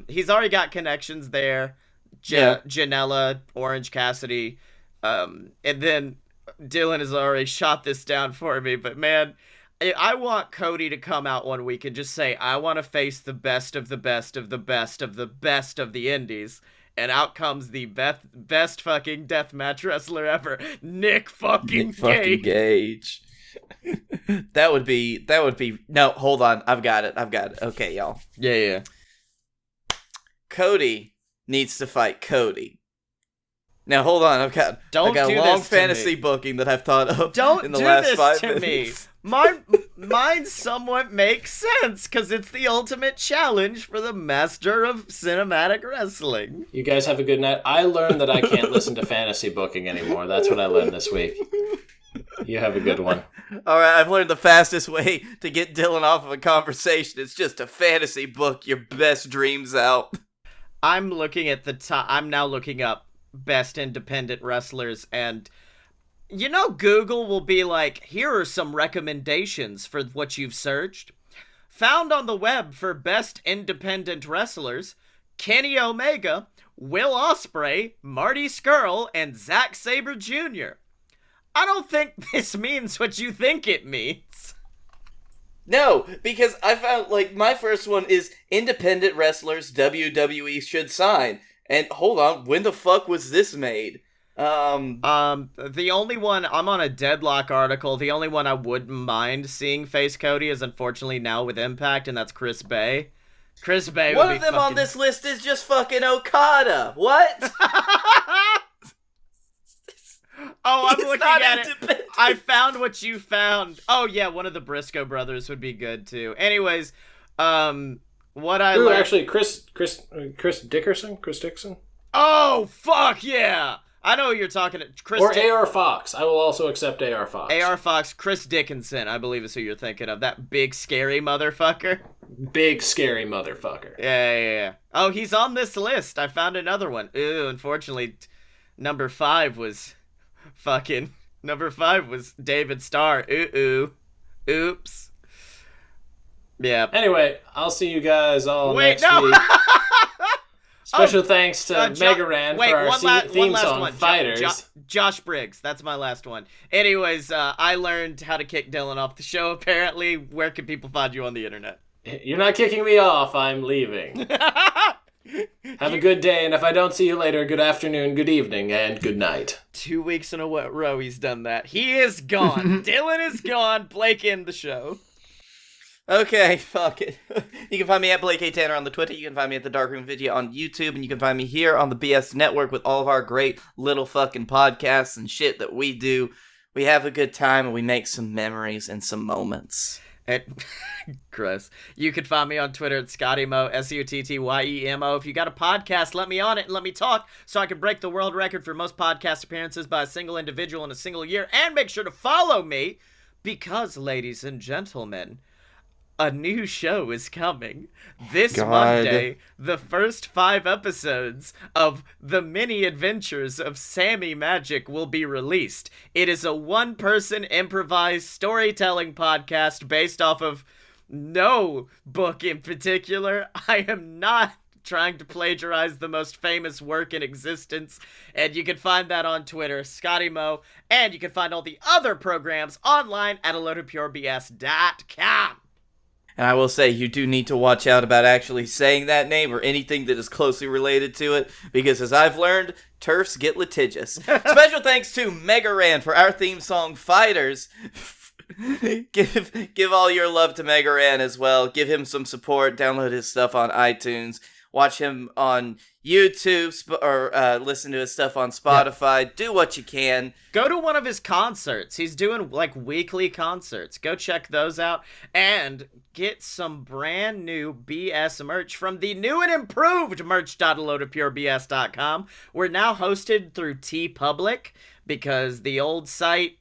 He's already got connections there. Janela, Orange Cassidy, and then Dylan has already shot this down for me, but man, I want Cody to come out one week and just say, I want to face the best of the best of the best of the best of the indies. And out comes the best fucking deathmatch wrestler ever, Nick fucking Gage. That would be, no, hold on. I've got it. Okay, y'all. Yeah. Cody needs to fight Cody. Now, hold on. I've got a long fantasy booking that I've thought of in the last 5 minutes. Mine somewhat makes sense, because it's the ultimate challenge for the master of cinematic wrestling. You guys have a good night. I learned that I can't listen to fantasy booking anymore. That's what I learned this week. You have a good one. All right, I've learned the fastest way to get Dylan off of a conversation is just to fantasy book your best dreams out. I'm looking at I'm now looking up best independent wrestlers, and you know, Google will be like, here are some recommendations for what you've searched. Found on the web for best independent wrestlers, Kenny Omega, Will Ospreay, Marty Scurll, and Zack Sabre Jr. I don't think this means what you think it means. No, because I found, like, my first one is independent wrestlers WWE should sign. And hold on, when the fuck was this made? The only one, I'm on a Deadlock article, the only one I wouldn't mind seeing face Cody is unfortunately now with Impact, and that's Chris Bay. Chris Bay would be One of them on this list is just fucking Okada. What? Oh, I'm looking at it. I found what you found. Oh yeah, one of the Briscoe brothers would be good too. Anyways, actually, Chris Dickerson? Chris Dixon? Oh, fuck yeah! I know who you're talking to. AR Fox. I will also accept AR Fox. AR Fox, Chris Dickinson, I believe is who you're thinking of. That big, scary motherfucker. Big, scary motherfucker. Yeah. Oh, he's on this list. I found another one. Ooh, unfortunately, number 5 was David Starr. Oops. Yeah. Anyway, I'll see you guys all next week. Special thanks to Megaran for our theme song, Fighters. Josh Briggs, that's my last one. Anyways, I learned how to kick Dylan off the show, apparently. Where can people find you on the internet? You're not kicking me off, I'm leaving. Have a good day, and if I don't see you later, good afternoon, good evening, and good night. 2 weeks in a row he's done that. He is gone. Dylan is gone. Blake in the show. Okay, fuck it. You can find me at Blake A. Tanner on the Twitter. You can find me at The Darkroom Video on YouTube. And you can find me here on the BS Network with all of our great little fucking podcasts and shit that we do. We have a good time and we make some memories and some moments. Gross. You can find me on Twitter at Scottye Moore, SUTTYEMO. If you got a podcast, let me on it and let me talk so I can break the world record for most podcast appearances by a single individual in a single year. And make sure to follow me because, ladies and gentlemen, a new show is coming. This God. Monday, the first 5 episodes of The Mini Adventures of Sammy Magic will be released. It is a one-person improvised storytelling podcast based off of no book in particular. I am not trying to plagiarize the most famous work in existence, and you can find that on Twitter, Scottye Moore, and you can find all the other programs online at aloadofpurebs.com. And I will say, you do need to watch out about actually saying that name or anything that is closely related to it, because as I've learned, TERFs get litigious. Special thanks to Mega Ran for our theme song, Fighters. Give all your love to Mega Ran as well. Give him some support. Download his stuff on iTunes. Watch him on YouTube or listen to his stuff on Spotify. Yeah. Do what you can. Go to one of his concerts. He's doing like weekly concerts. Go check those out and get some brand new BS merch from the new and improved merch.aloadofpurebs.com. We're now hosted through TeePublic because the old site,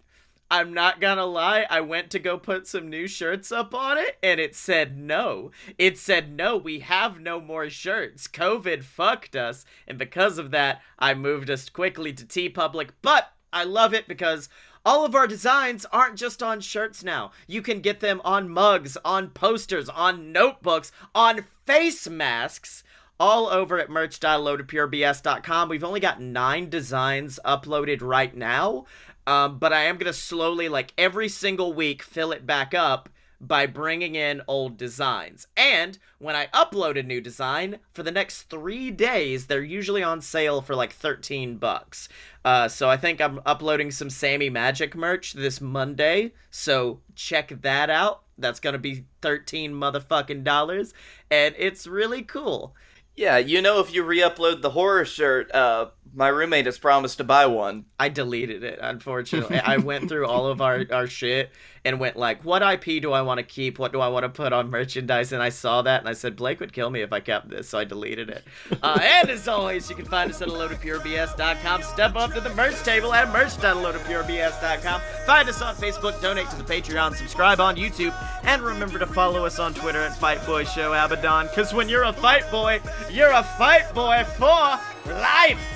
I'm not gonna lie, I went to go put some new shirts up on it, and it said no. It said, no, we have no more shirts. COVID fucked us, and because of that, I moved us quickly to TeePublic, but I love it because all of our designs aren't just on shirts now. You can get them on mugs, on posters, on notebooks, on face masks, all over at merch.aloadofpurebs.com. We've only got 9 designs uploaded right now. But I am going to slowly, like every single week, fill it back up by bringing in old designs. And when I upload a new design, for the next 3 days, they're usually on sale for like $13. So I think I'm uploading some Sammy Magic merch this Monday. So check that out. That's going to be $13 motherfucking dollars. And it's really cool. Yeah, you know, if you re-upload the horror shirt, my roommate has promised to buy one. I deleted it, unfortunately. I went through all of our shit and went like, what IP do I want to keep? What do I want to put on merchandise? And I saw that and I said, Blake would kill me if I kept this, so I deleted it. And as always, you can find us at aloadofpurebs.com. Step up to the merch table at merch.aloadofpurebs.com. Find us on Facebook, donate to the Patreon, subscribe on YouTube, and remember to follow us on Twitter at FightBoy Show Abaddon, because when you're a fight boy for life!